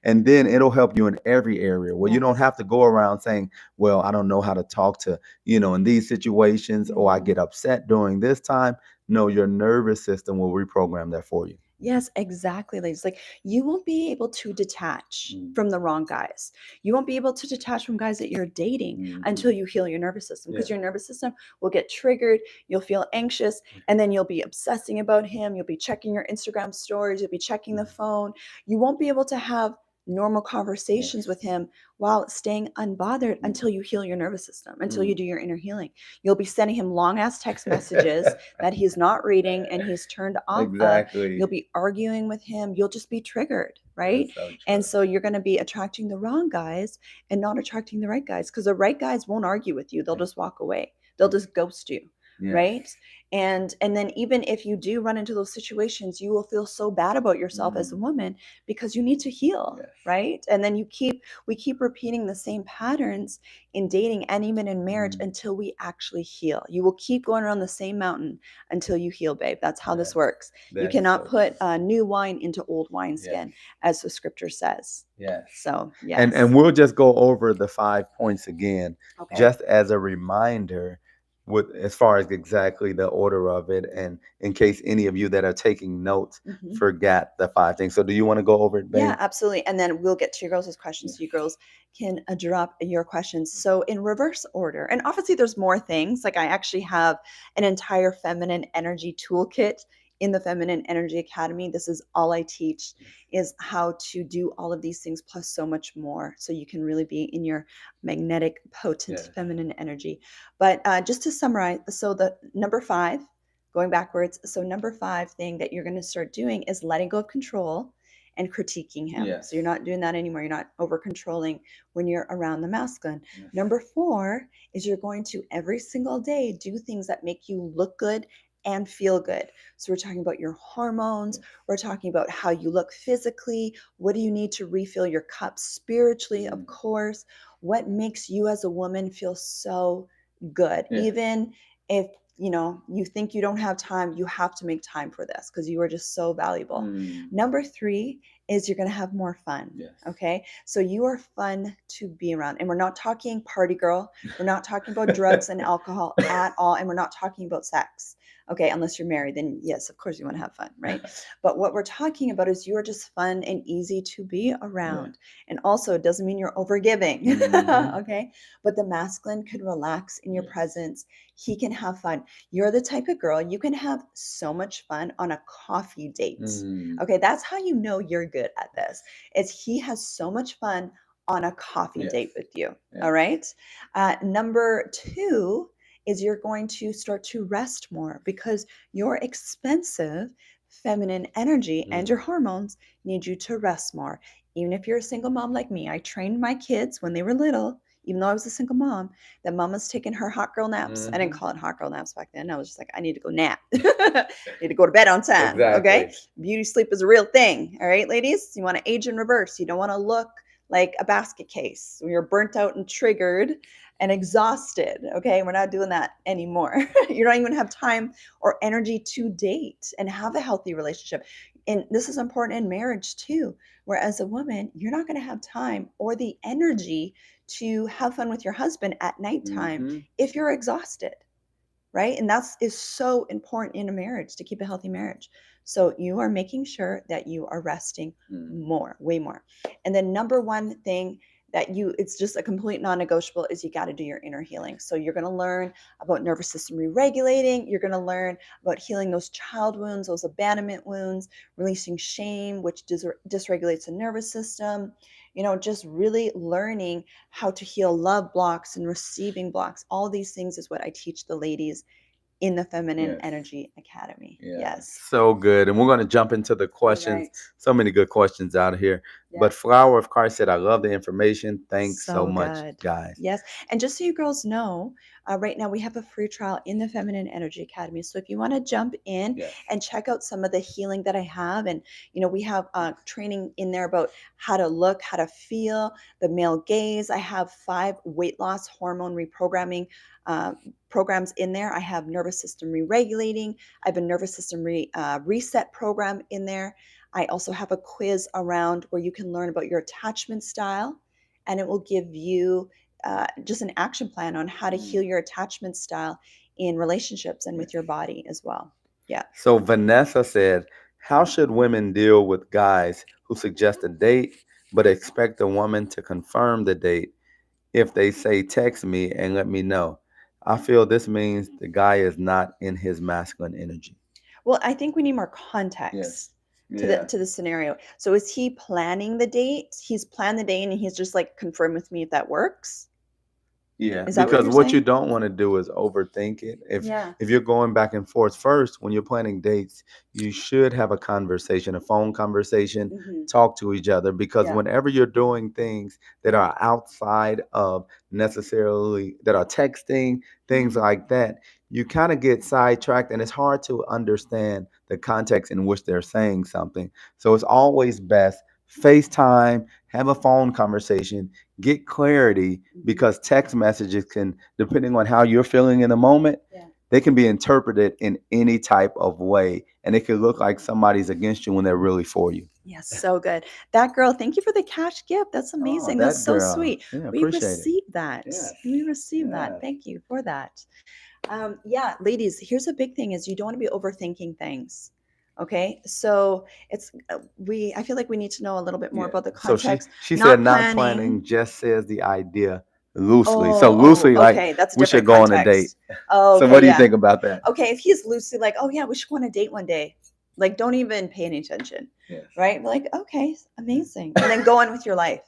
And then it'll help you in every area where you don't Yes. have to go around saying, well, I don't know how to talk to, in these situations, or I Mhm. get upset during this time. No, your nervous system will reprogram that for you. Yes, exactly, ladies. Like, you won't be able to detach Mm. from the wrong guys. You won't be able to detach from guys that you're dating until Mhm. you heal your nervous system, because Yeah. your nervous system will get triggered. You'll feel anxious, and then you'll be obsessing about him. You'll be checking your Instagram stories. You'll be checking the Mm. phone. You won't be able to have normal conversations with Yes. him while staying unbothered Yeah. until you heal your nervous system, until you Mm. do your inner healing. You'll be sending him long ass text messages that he's not reading and he's turned off of. Exactly. You'll be arguing with him. You'll just be triggered, right? That's so And true. so you're going to be attracting the wrong guys and not attracting the right guys, because the right guys won't argue with you. They'll Yeah. just walk away. They'll just ghost you, Yes. right? And then even if you do run into those situations, you will feel so bad about yourself as a Mm. woman, because you need to heal, Yes. right? And then we keep repeating the same patterns in dating and even in marriage Mm. until we actually heal. You will keep going around the same mountain until you heal, babe. That's how this Yes. works. You That's cannot so put true. new wine into old Yes. wineskin, as the scripture says. Yes. So, And yes. we'll just go over the 5 points again, Okay. just as a reminder, with as far as exactly the order of it, and in case any of you that are taking notes Mhm. forgot the 5 things. So do you want to go over it, Yeah, babe? absolutely. And then we'll get to your girls' questions, Yes. so you girls can drop your questions. So, in reverse order, and obviously there's more things. Like, I actually have an entire feminine energy toolkit in the Feminine Energy Academy. This is all I teach, is how to do all of these things plus so much more, so you can really be in your magnetic, potent Yes. feminine energy. But just to summarize, so the number 5, going backwards, so number 5 thing that you're going to start doing is letting go of control and critiquing him. Yes. So you're not doing that anymore. You're not over controlling when you're around the masculine. Yes. Number 4 is you're going to every single day do things that make you look good and feel good. So we're talking about your hormones. Yes. We're talking about how you look physically. What do you need to refill your cup spiritually, of course? What makes you as a woman feel so good? Yes. Even if you think you don't have time, you have to make time for this, because you are just so valuable. Number 3 is you're going to have more fun. Yes. Okay. So you are fun to be around. And we're not talking party girl. We're not talking about drugs and alcohol at all. And we're not talking about sex. Okay. Unless you're married, then yes, of course you want to have fun, right? But what we're talking about is you are just fun and easy to be around. And also, it doesn't mean you're overgiving. Mhm. Okay. But the masculine could relax in your Yes. presence. He can have fun. You're the type of girl, you can have so much fun on a coffee date. Okay, that's how you know you're good at this. Is he has so much fun on a coffee Yes. date with you. Yes. All right. Number 2 is you're going to start to rest more, because your expensive feminine energy and your hormones need you to rest more. Even if you're a single mom like me, I trained my kids when they were little, even though I was a single mom, that mama's taking her hot girl naps. I didn't call it hot girl naps back then. I was just like, I need to go nap. Need to go to bed on time. Okay. Exactly. Beauty sleep is a real thing. All right, ladies. You want to age in reverse. You don't want to look like a basket case when you're burnt out and triggered and exhausted. Okay. We're not doing that anymore. You don't even have time or energy to date and have a healthy relationship. And this is important in marriage too, where as a woman, you're not going to have time or the energy to have fun with your husband at nighttime if you're exhausted, right? And that's is so important in a marriage, to keep a healthy marriage. So you are making sure that you are resting more, way more. And then number 1 thing that it's just a complete non-negotiable, is you got to do your inner healing. So you're going to learn about nervous system re-regulating. You're going to learn about healing those child wounds, those abandonment wounds, releasing shame, which dysregulates the nervous system. Just really learning how to heal love blocks and receiving blocks. All these things is what I teach the ladies in the Feminine Energy Academy. Yes. So good. And we're going to jump into the questions. Right. So many good questions out here. Yeah. But Flower of Christ said, I love the information. Thanks so So much, good. guys. Yes. And just so you girls know, Right now we have a free trial in the Feminine Energy Academy. So if you want to jump in Yes. and check out some of the healing that I have, and we have training in there about how to look, how to feel, the male gaze. I have 5 weight loss hormone reprogramming uh, programs in there. I have nervous system re-regulating. I have a nervous system reset program in there. I also have a quiz around where you can learn about your attachment style, and it will give you just an action plan on how to heal your attachment style in relationships and with your body as well. Yeah. So Vanessa said, how should women deal with guys who suggest a date but expect a woman to confirm the date if they say text me and let me know? I feel this means the guy is not in his masculine energy. Well, I think we need more Yes. context to Yeah. the scenario. So is he planning the date? He's planned the date and he's just like, confirm with me if that works. Yeah, Is that what because you're what you saying? don't want to do is overthink it. Yeah. If you're going back and forth first, when you're planning dates, you should have a conversation, a phone conversation, Hmm. talk to each other because Yeah. whenever you're doing things that Yeah. are outside of necessarily that are texting, things Mhm. like that, you kind of get sidetracked and it's hard to understand the context in which they're saying something. So it's always best FaceTime, have a phone conversation, get clarity Mhm. because text messages can, depending on how you're feeling in the moment, Yeah. they can be interpreted in any type of way. And it can look like somebody's against you when they're really for you. Yes, so good. That girl, thank you for the cash gift. That's Oh, amazing. That's that so girl. sweet. Yeah, We appreciate it. received that. Yes. We received that. Yes. Thank you for that. Yeah, ladies, here's a big thing is you don't want to be overthinking things. Okay, so I feel like we need to know a little bit more Yeah. about the So she context. she said Not not planning. planning just says the idea loosely. So Oh, loosely, like okay, that's a we should different go on a date. context. Oh, So okay, what do you yeah. think about that? Okay, if he's loosely like, oh yeah, we should go on a date one day, like don't even pay any attention, Yes. right? Like, okay, amazing, and then go on with your life.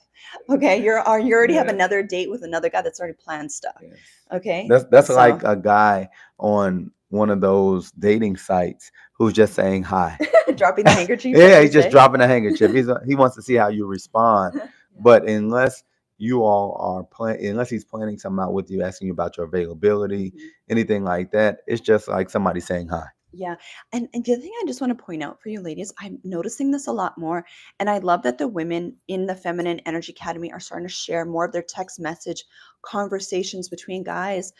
Okay, you already have Yes. another date with another guy that's already planned stuff. Yes. Okay, That's so like a guy on one of those dating sites who's just saying hi. dropping the handkerchief, like Yeah, we he's just say. dropping a handkerchief. He wants to see how you respond. Yeah. But unless you all are planning, unless he's planning something out with you, asking you about your availability, Mhm. anything like that, it's just like somebody saying hi. Yeah. And the other thing I just want to point out for you ladies, I'm noticing this a lot more. And I love that the women in the Feminine Energy Academy are starting to share more of their text message conversations between guys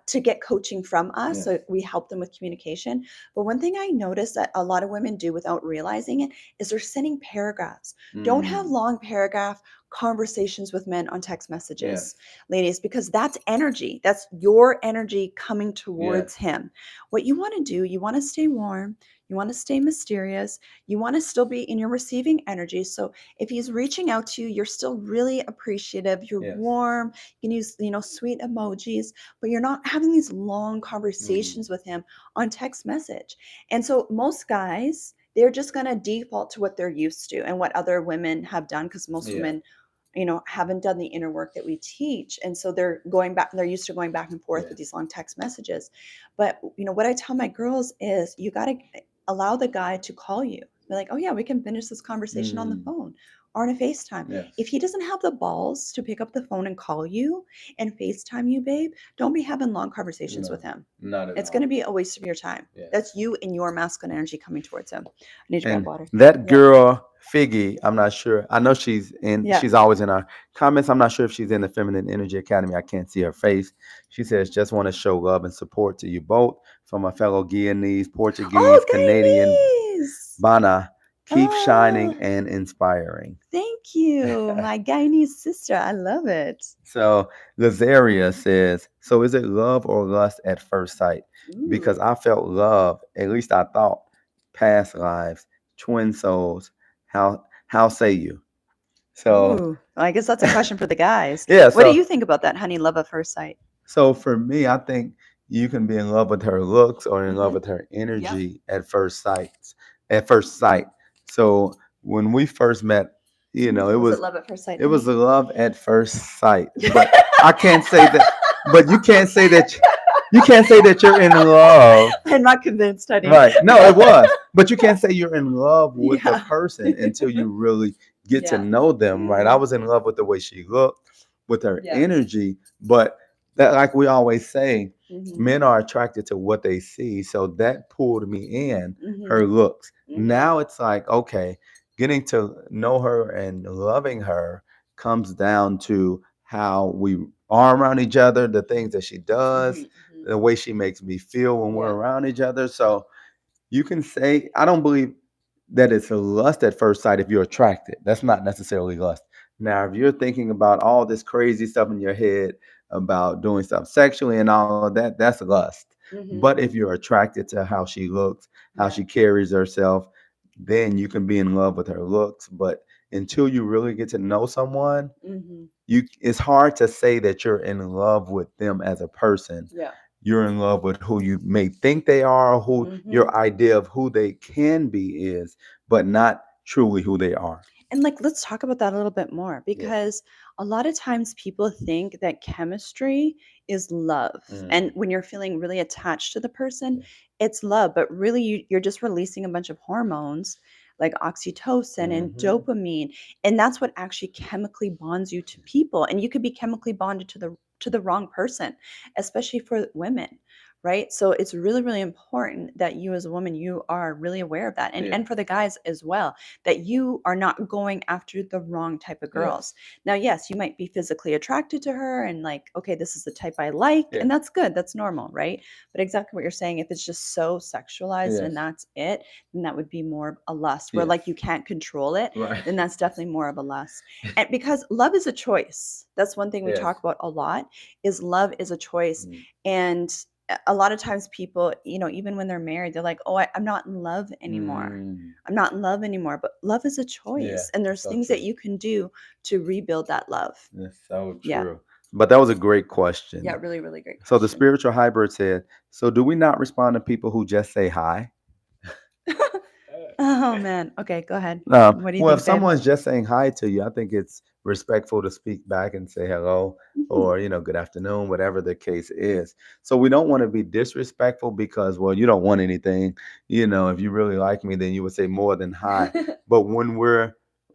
to get coaching from us. Yes. So we help them with communication. But one thing I notice that a lot of women do without realizing it is they're sending paragraphs. Don't have Mm. long paragraph conversations with men on text messages, Yes. ladies, because that's energy. That's your energy coming towards Yes. him. What you want to do, you want to stay warm, you want to stay mysterious, you want to still be in your receiving energy. So if he's reaching out to you, you're still really appreciative, you're Yes. warm, you can use, sweet emojis, but you're not having these long Mm. conversations with him on text message. And so most guys, they're just going to default to what they're used to and what other women have done because most Yeah. women haven't done the inner work that we teach, and so they're used to going back and forth Yes. with these long text messages. But what I tell my girls is you got to allow the guy to call you. Be like, oh yeah, we can finish this conversation on the Mm. phone or on a FaceTime. Yes. If he doesn't have the balls to pick up the phone and call you and FaceTime you, babe, don't be having long conversations with No, him. not at It's going to all. be a waste of your time. Yes. That's you and your masculine energy coming towards him. I need to grab And water. that Yeah. girl, Figgy, I'm not sure. I know she's in, Yeah. she's always in our comments. I'm not sure if she's in the Feminine Energy Academy. I can't see her face. She says, just want to show love and support to you both from a fellow Guyanese, Portuguese, Canadian, Oh, Guyanese. Bana. Keep shining Oh, and inspiring. thank you, my Guyanese sister. I love it. So Lazaria says, so is it love or lust at first sight? Because Ooh. I felt love, at least I thought, past lives, twin souls. How say you? So Ooh. Well, I guess that's a question for the guys. yeah, What do so you think about that, honey? Love at first sight. so for me, I think you can be in love with her looks or in love Mm-hmm. with her Yep. energy at first sight. At first sight. So when we first met, it Was it was love at first sight, it was honey? a love at first sight. But I can't say that. But you can't say that you're in love. I'm not convinced, honey. Right. No, it was. But you can't say you're in love with the Yeah. person until you really get to Yeah. know them, right? I was in love with the way she looked, with her Yeah. energy, but that, like we always say, Mhm. men are attracted to what they see. So that pulled me in, her Mhm. looks. Mhm. Now it's like, okay, getting to know her and loving her comes down to how we are around each other, the things that she does, Mhm. Mhm. the way she makes me feel when we're Yeah. around each other. So you can say, I don't believe that it's a lust at first sight if you're attracted. That's not necessarily lust. Now, if you're thinking about all this crazy stuff in your head about doing stuff sexually and all of that, that's lust. But Mhm. if you're attracted to how she looks, how Yeah. she carries herself, then you can be in love with her looks. But until you really get to know someone, Mhm. it's hard to say that you're in love with them as a person. Yeah. You're in love with who you may think they are, or who your Mhm. idea of who they can be is, but not truly who they are. And like, let's talk about that a little bit more Yeah. because a lot of times people think that chemistry is love. And Mm, when you're feeling really attached to the person, yes. it's love. But really, you're just releasing a bunch of hormones like oxytocin and Hmm. dopamine. And that's what actually chemically bonds you to people. And you could be chemically bonded to the wrong person, especially for women. Right. So it's really, really important that you as a woman, you are really aware of that. Yeah. And for the guys as well, that you are not going after the wrong type of girls. Yes. Now, yes, you might be physically attracted to her and like, okay, this is the type I like, Yeah. and that's good. That's normal, right? But exactly what you're saying, if it's just so sexualized and Yes. that's it, then that would be more of a lust where Yes. like you can't control it, Right. then that's definitely more of a lust. And because love is a choice. That's one thing we Yes. talk about a lot is love is a choice. Mm. And a lot of times people, even when they're married, they're like, oh, I'm not in love anymore. Mm. I'm not in love anymore, but love is a Yeah. choice. And That's there's so things that true. you can do to rebuild that love. That's so Yeah. true. But that was a great Yeah. question. Really, really great So the question. spiritual hybrid said, so do we not respond to people who just say hi? Oh, man. Okay. Go ahead. What do you Well, if think, babe? someone's just saying hi to you, I think it's respectful to speak back and say hello Mhm. or, good afternoon, whatever the case is. So we don't want to be disrespectful because, well, you don't want anything. If you really like me, then you would say more than hi. But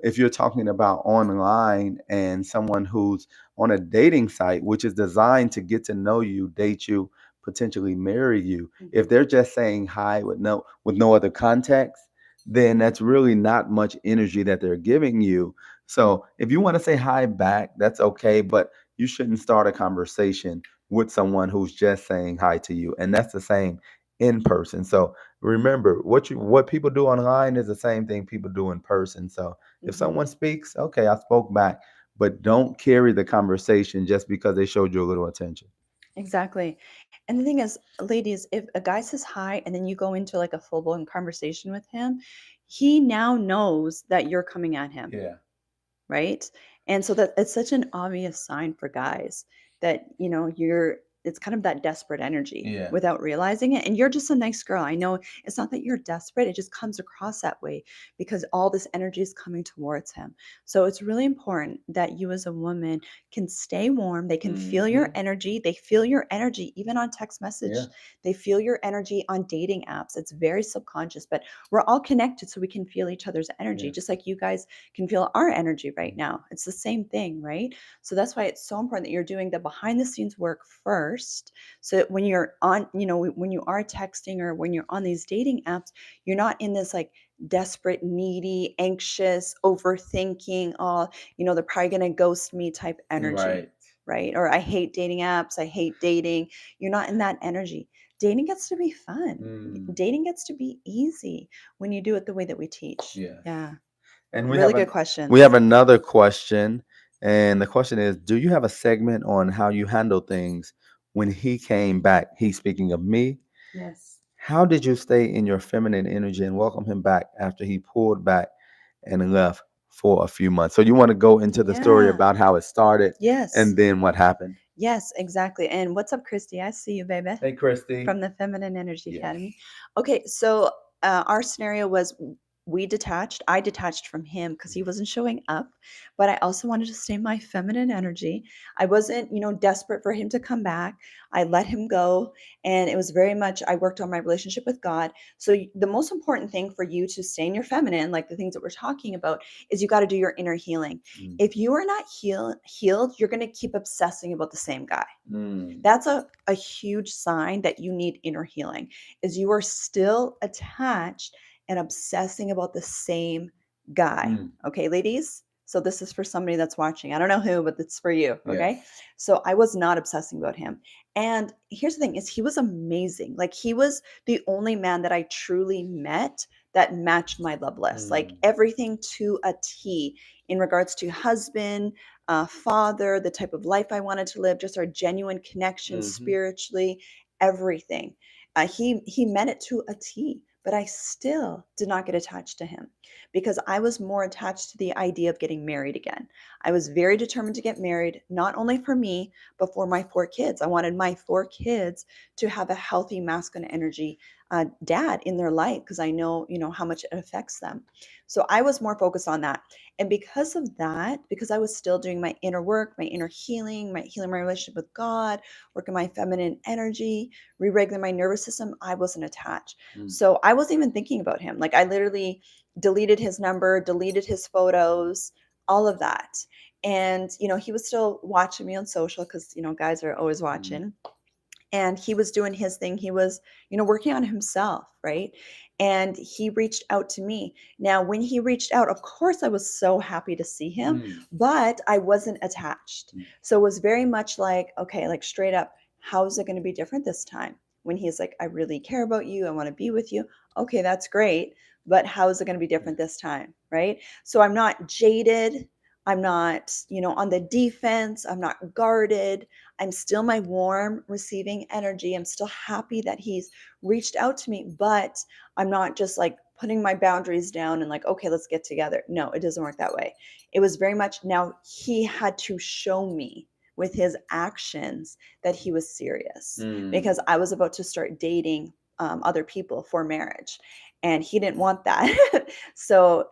if you're talking about online and someone who's on a dating site, which is designed to get to know you, date you, potentially marry you, if Mhm. they're just saying hi with no other context, then that's really not much energy that they're giving you. So if you want to say hi back, that's okay, but you shouldn't start a conversation with someone who's just saying hi to you. And that's the same in person. So remember, what people do online is the same thing people do in person. So if Mhm. someone speaks, okay, I spoke back, but don't carry the conversation just because they showed you a little attention. Exactly. And the thing is, ladies, if a guy says hi and then you go into like a full blown conversation with him, he now knows that you're coming at him. Yeah. Right? And so that it's such an obvious sign for guys that, it's kind of that desperate energy Yeah. without realizing it. And you're just a nice girl. I know it's not that you're desperate, it just comes across that way because all this energy is coming towards him. So it's really important that you as a woman can stay warm. They can feel your Hmm. energy. They feel your energy even on text message. Yeah. They feel your energy on dating apps. It's very subconscious, but we're all connected so we can feel each other's energy, Yes. just like you guys can feel our energy right now. It's the same thing, right? So that's why it's so important that you're doing the behind the scenes work first. So that when you're on, when you are texting or when you're on these dating apps, you're not in this like desperate, needy, anxious, overthinking, oh, they're probably going to ghost me type energy, Right. right? Or I hate dating apps. I hate dating. You're not in that energy. Dating gets to be fun. Mm, Dating gets to be easy when you do it the way that we teach. yes. Yeah. And we Really have good we questions. have another question, and the question is, do you have a segment on how you handle things when he came back? He's speaking of me. Yes. How did you stay in your feminine energy and welcome him back after he pulled back and left for a few months? So you want to go into the story Yeah. about how it started Yes. and then what happened? Yes, exactly. And what's up, Christy? I see you, baby, Hey, Christy. from the Feminine Energy Yes. Academy. Okay, so our scenario was I detached from him because he wasn't showing up, but I also wanted to stay in my feminine energy. I wasn't, desperate for him to come back. I let him go. And it was very much, I worked on my relationship with God. So the most important thing for you to stay in your feminine, like the things that we're talking about, is you got to do your inner healing. Mm. If you are not healed, you're going to keep obsessing about the same guy. Mm. That's a huge sign that you need inner healing, is you are still attached and obsessing about the same guy. Mm. Okay, ladies? So this is for somebody that's watching. I don't know who, but it's for you. Okay. Yes. So I was not obsessing about him. And here's the thing is he was amazing. Like he was the only man that I truly met that matched my love list. Like Mm. everything to a T in regards to husband, father, the type of life I wanted to live, just our genuine connection Mm-hmm. spiritually, everything. He meant it to a T, but I still did not get attached to him because I was more attached to the idea of getting married again. I was very determined to get married, not only for me, but for my 4 kids. I wanted my 4 kids to have a healthy masculine energy dad in their life because I know, how much it affects them. So I was more focused on that. And because of that, because I was still doing my inner work, my inner healing, my healing my relationship with God, working my feminine energy, re-regulating my nervous system, I wasn't attached. Mm. So I wasn't even thinking about him. Like I literally deleted his number, deleted his photos, all of that. And, he was still watching me on social because, guys are always Mm. watching, and he was doing his thing. He was, working on himself, right? And he reached out to me. Now, when he reached out, of course, I was so happy to see him, Mm. but I wasn't attached. Mm. So it was very much like, okay, like straight up, how's it going to be different this time? When he's like, I really care about you, I want to be with you. Okay, that's great. But how is it going to be Yeah. different this time? Right. So I'm not jaded. I'm not, on the defense. I'm not guarded. I'm still my warm receiving energy. I'm still happy that he's reached out to me, but I'm not just like putting my boundaries down and like, okay, let's get together. No, it doesn't work that way. It was very much now he had to show me with his actions that he was serious Mm. because I was about to start dating other people for marriage. And he didn't want that. So,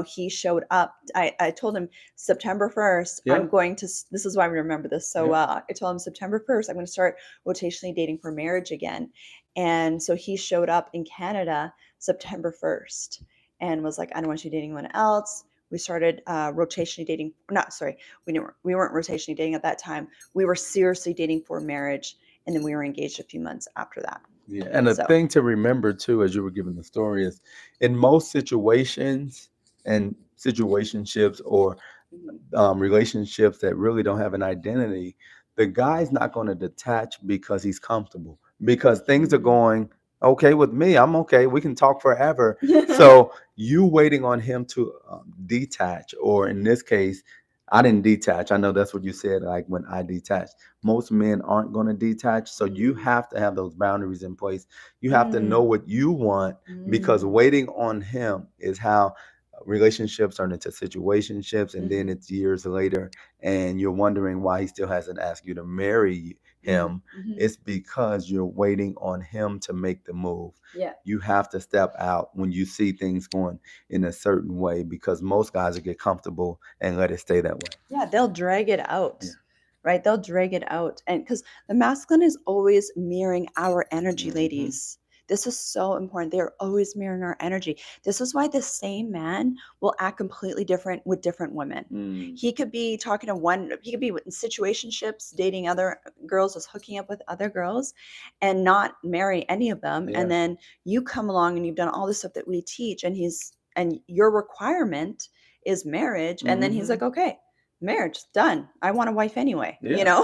he showed up. I told him September 1st, I'm Yep. going to, this is why I remember this so Yep. well. I told him September 1st, I'm going to start rotationally dating for marriage again. And so he showed up in Canada September 1st and was like, I don't want you dating anyone else. We started rotationally dating. Not sorry, we weren't rotationally dating at that time. We were seriously dating for marriage, and then we were engaged a few months after that. Yeah, and a So thing to remember too, as you were giving the story, is in most situations and situationships or mhm, relationships that really don't have an identity, the guy's not going to detach because he's comfortable, because things are mhm. going okay with me. I'm okay. We can talk forever. So you waiting on him to detach, or in this case, I didn't detach. I know that's what you said, like when I detached. Most men aren't going to detach. So you Mm, have to have those boundaries in place. You have to know mm, what you want, because mm, waiting on him is how relationships turn into situationships, and then mhm, it's years later and you're wondering why he still hasn't asked you to marry mhm, him. mhm. It's because you're waiting on him to make the move. Yeah. You have to step out when you see things going in a certain way, because most guys will get comfortable and let it stay that way. Yeah, they'll drag it out, Yeah. right? They'll drag it out. And because the masculine is always mirroring our energy, Hmm. ladies. This is so important. They're always mirroring our energy. This is why the same man will act completely different with different women. Mm. He could be talking to one, he could be in situationships, dating other girls, just hooking up with other girls and not marry any of them. And Yeah. then you come along and you've done all the stuff that we teach, and your requirement is marriage. And then he's Hmm. like, okay, marriage done, I want a wife anyway, Yeah.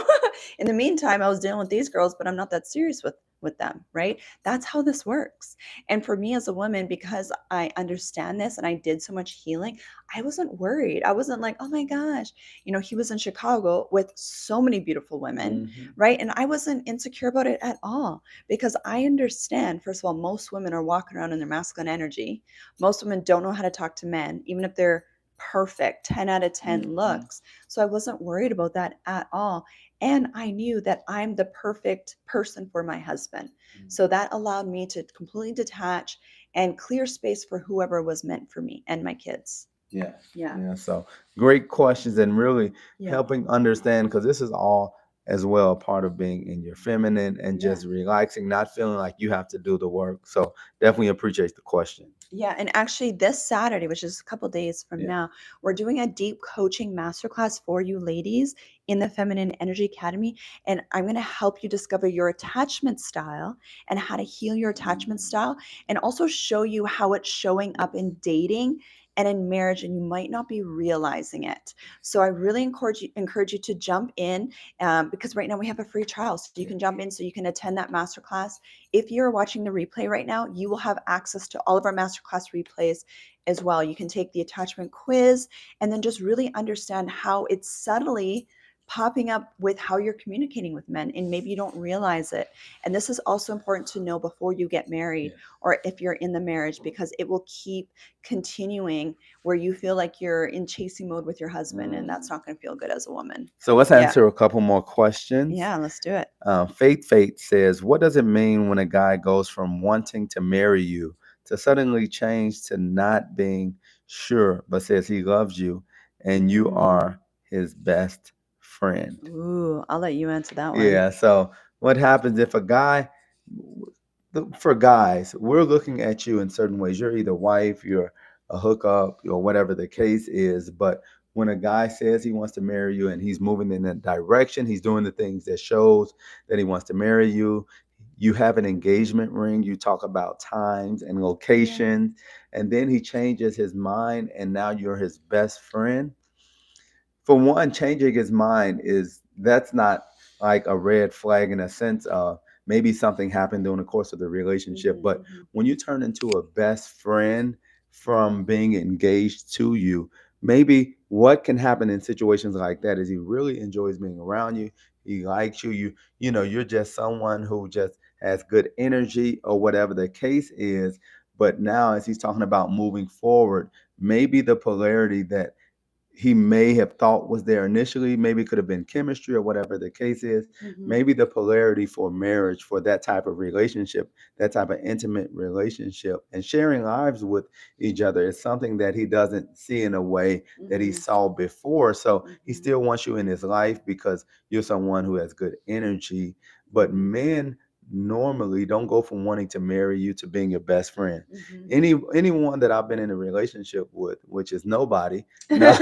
in the meantime I was dealing with these girls, but I'm not that serious with them, right? That's how this works. And for me as a woman, because I understand this and I did so much healing, I wasn't worried. I wasn't like, oh my gosh, he was in Chicago with so many beautiful women, Hmm. right? And I wasn't insecure about it at all, because I understand, first of all, most women are walking around in their masculine energy. Most women don't know how to talk to men, even if they're perfect 10 out of 10 Hmm. looks. So I wasn't worried about that at all. And I knew that I'm the perfect person for my husband. So that allowed me to completely detach and clear space for whoever was meant for me and my kids. Yes. Yeah. Yeah. So great questions and really Yeah. helping understand because this is all as well a part of being in your feminine and Yeah. just relaxing, not feeling like you have to do the work. So definitely appreciate the question. Yeah, and actually this Saturday, which is a couple days from Yeah. now, we're doing a deep coaching masterclass for you ladies in the Feminine Energy Academy. And I'm going to help you discover your attachment style and how to heal your attachment style, and also show you how it's showing up in dating and in marriage, and you might not be realizing it. So I really encourage you to jump in, because right now we have a free trial. So you can jump in so you can attend that masterclass. If you're watching the replay right now, you will have access to all of our masterclass replays as well. You can take the attachment quiz and then just really understand how it's subtly popping up with how you're communicating with men, and maybe you don't realize it. And this is also important to know before you get married, or if you're in the marriage, because it will keep continuing where you feel like you're in chasing mode with your husband, and that's not going to feel good as a woman. So let's Yeah. answer a couple more questions. Yeah, let's do it. Fate says, what does it mean when a guy goes from wanting to marry you to suddenly change to not being sure, but says he loves you and you are his best friend? Ooh, I'll let you answer that one. Yeah. So what happens if a guy, for guys, we're looking at you in certain ways. You're either wife, you're a hookup, or whatever the case is. But when a guy says he wants to marry you and he's moving in that direction, he's doing the things that shows that he wants to marry you. You have an engagement ring. You talk about times and locations, and then he changes his mind, and now you're his best friend. For one, changing his mind is that's not like a red flag in a sense of maybe something happened during the course of the relationship. But when you turn into a best friend from being engaged to you, maybe what can happen in situations like that is he really enjoys being around you. He likes you. You're just someone who just has good energy or whatever the case is. But now, as he's talking about moving forward, maybe the polarity that he may have thought was there initially. Maybe it could have been chemistry or whatever the case is. Maybe the polarity for marriage, for that type of relationship, that type of intimate relationship, and sharing lives with each other is something that he doesn't see in a way that he saw before. So he still wants you in his life because you're someone who has good energy. But men normally don't go from wanting to marry you to being your best friend. Anyone that I've been in a relationship with, which is nobody, no,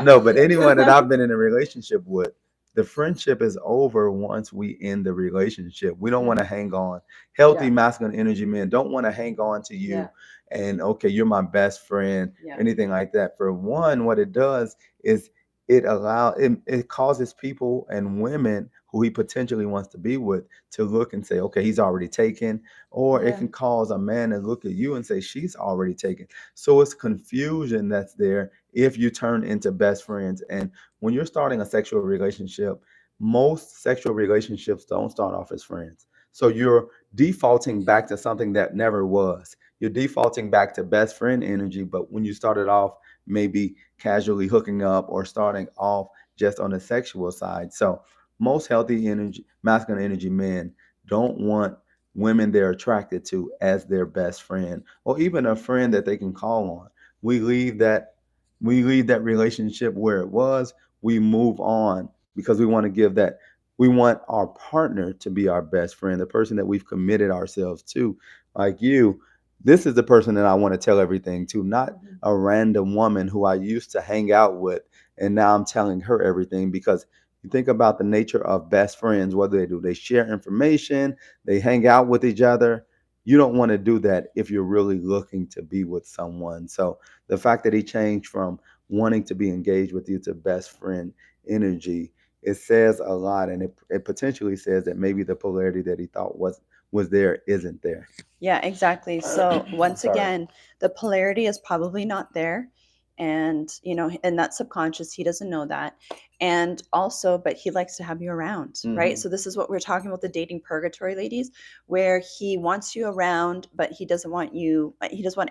no, but anyone that I've been in a relationship with, the friendship is over once we end the relationship. We don't want to hang on. Healthy masculine energy men don't want to hang on to you and okay, you're my best friend, anything like that. For one, what it does is it causes people and women who he potentially wants to be with to look and say, okay, he's already taken, or it can cause a man to look at you and say she's already taken. So it's confusion that's there if you turn into best friends. And when you're starting a sexual relationship, most sexual relationships don't start off as friends. So you're defaulting back to something that never was. You're defaulting back to best friend energy, but when you started off maybe casually hooking up or starting off just on the sexual side. So most healthy energy, masculine energy men don't want women they're attracted to as their best friend or even a friend that they can call on. We leave that relationship where it was. We move on because we want to give that we want our partner to be our best friend, the person that we've committed ourselves to. Like you, this is the person that I want to tell everything to, not a random woman who I used to hang out with and now I'm telling her everything. Because you think about the nature of best friends, what they do, they share information, they hang out with each other. You don't want to do that if you're really looking to be with someone. So the fact that he changed from wanting to be engaged with you to best friend energy, it says a lot, and it potentially says that maybe the polarity that he thought was there isn't there. Yeah, exactly. So once again, the polarity is probably not there. And, in that subconscious, he doesn't know that. And also, but he likes to have you around, right? Mm-hmm. So this is what we're talking about, the dating purgatory, ladies, where he wants you around, but he doesn't want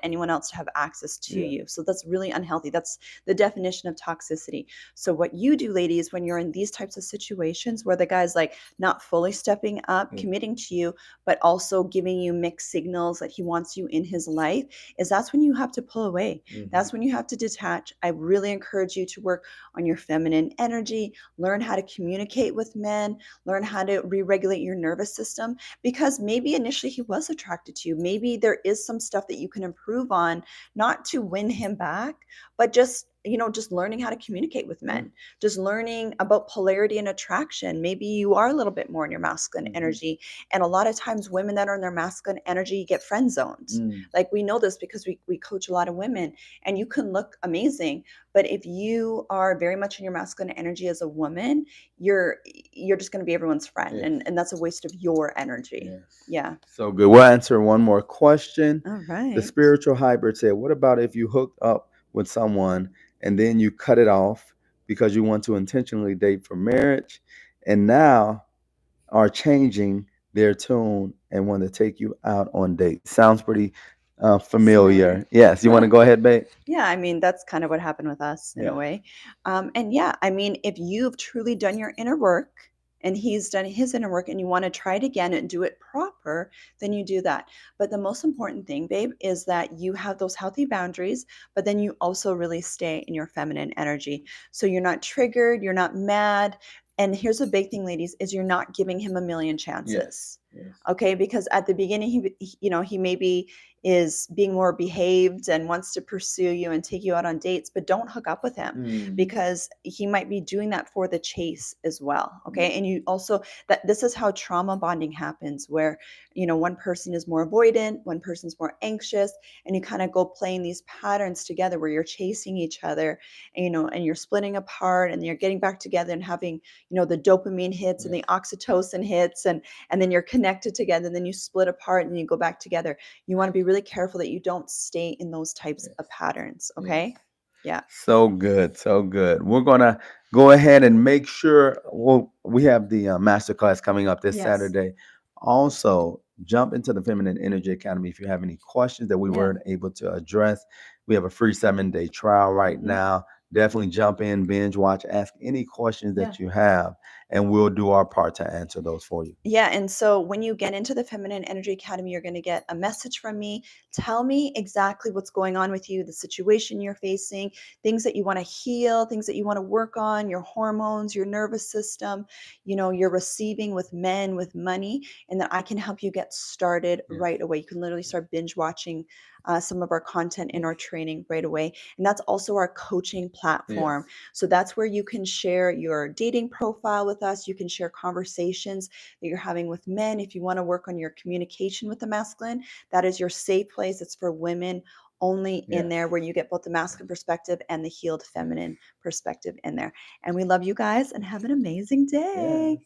anyone else to have access to Yeah. you. So that's really unhealthy. That's the definition of toxicity. So what you do, ladies, when you're in these types of situations where the guy's like not fully stepping up, Yeah. committing to you, but also giving you mixed signals that he wants you in his life, is that's when you have to pull away. Mm-hmm. That's when you have to detach. I really encourage you to work on your feminine energy, learn how to communicate with men, learn how to re-regulate your nervous system, because maybe initially he was attracted to you. Maybe there is some stuff that you can improve on, not to win him back, but just just learning how to communicate with men, just learning about polarity and attraction. Maybe you are a little bit more in your masculine Mm-hmm. energy, and a lot of times women that are in their masculine energy get friend zoned. Like, we know this because we coach a lot of women, and you can look amazing, but if you are very much in your masculine energy as a woman, you're just going to be everyone's friend, Yes. and that's a waste of your energy. Yes. Yeah. So good. We'll answer one more question. All The right. spiritual hybrid said, what about if you hooked up with someone and then you cut it off because you want to intentionally date for marriage, and now are changing their tune and want to take you out on dates? Sounds pretty Similar. familiar. Yes. You want to go ahead, babe? Yeah, I mean, that's kind of what happened with us in a Yeah. way. And yeah, I mean, if you've truly done your inner work and he's done his inner work and you want to try it again and do it proper, then you do that. But the most important thing, babe, is that you have those healthy boundaries, but then you also really stay in your feminine energy. So you're not triggered, you're not mad. And here's a big thing, ladies, is you're not giving him a million chances. Yes. Okay, because at the beginning he maybe is being more behaved and wants to pursue you and take you out on dates, but don't hook up with him, because he might be doing that for the chase as well. Okay. And you also, that this is how trauma bonding happens, where one person is more avoidant, one person's more anxious, and you kind of go playing these patterns together where you're chasing each other, and you're splitting apart, and you're getting back together and having the dopamine hits and the oxytocin hits, and then you're connected together, and then you split apart and you go back together. You want to be really careful that you don't stay in those types of patterns. Okay. Yeah. So good, so good. We're gonna go ahead and make sure. Well, we have the masterclass coming up this Yes. Saturday. Also, jump into the Feminine Energy Academy if you have any questions that we Yeah. weren't able to address. We have a free 7-day trial right now. Definitely jump in, binge watch, ask any questions that you have, and we'll do our part to answer those for you. Yeah. And so when you get into the Feminine Energy Academy, you're going to get a message from me. Tell me exactly what's going on with you, the situation you're facing, things that you want to heal, things that you want to work on, your hormones, your nervous system, you're receiving with men, with money, and then I can help you get started right away. You can literally start binge watching some of our content in our training right away. And that's also our coaching platform. So that's where you can share your dating profile with us. You can share conversations that you're having with men. If you want to work on your communication with the masculine, that is your safe place. It's for women only in there, where you get both the masculine perspective and the healed feminine perspective in there. And we love you guys, and have an amazing day.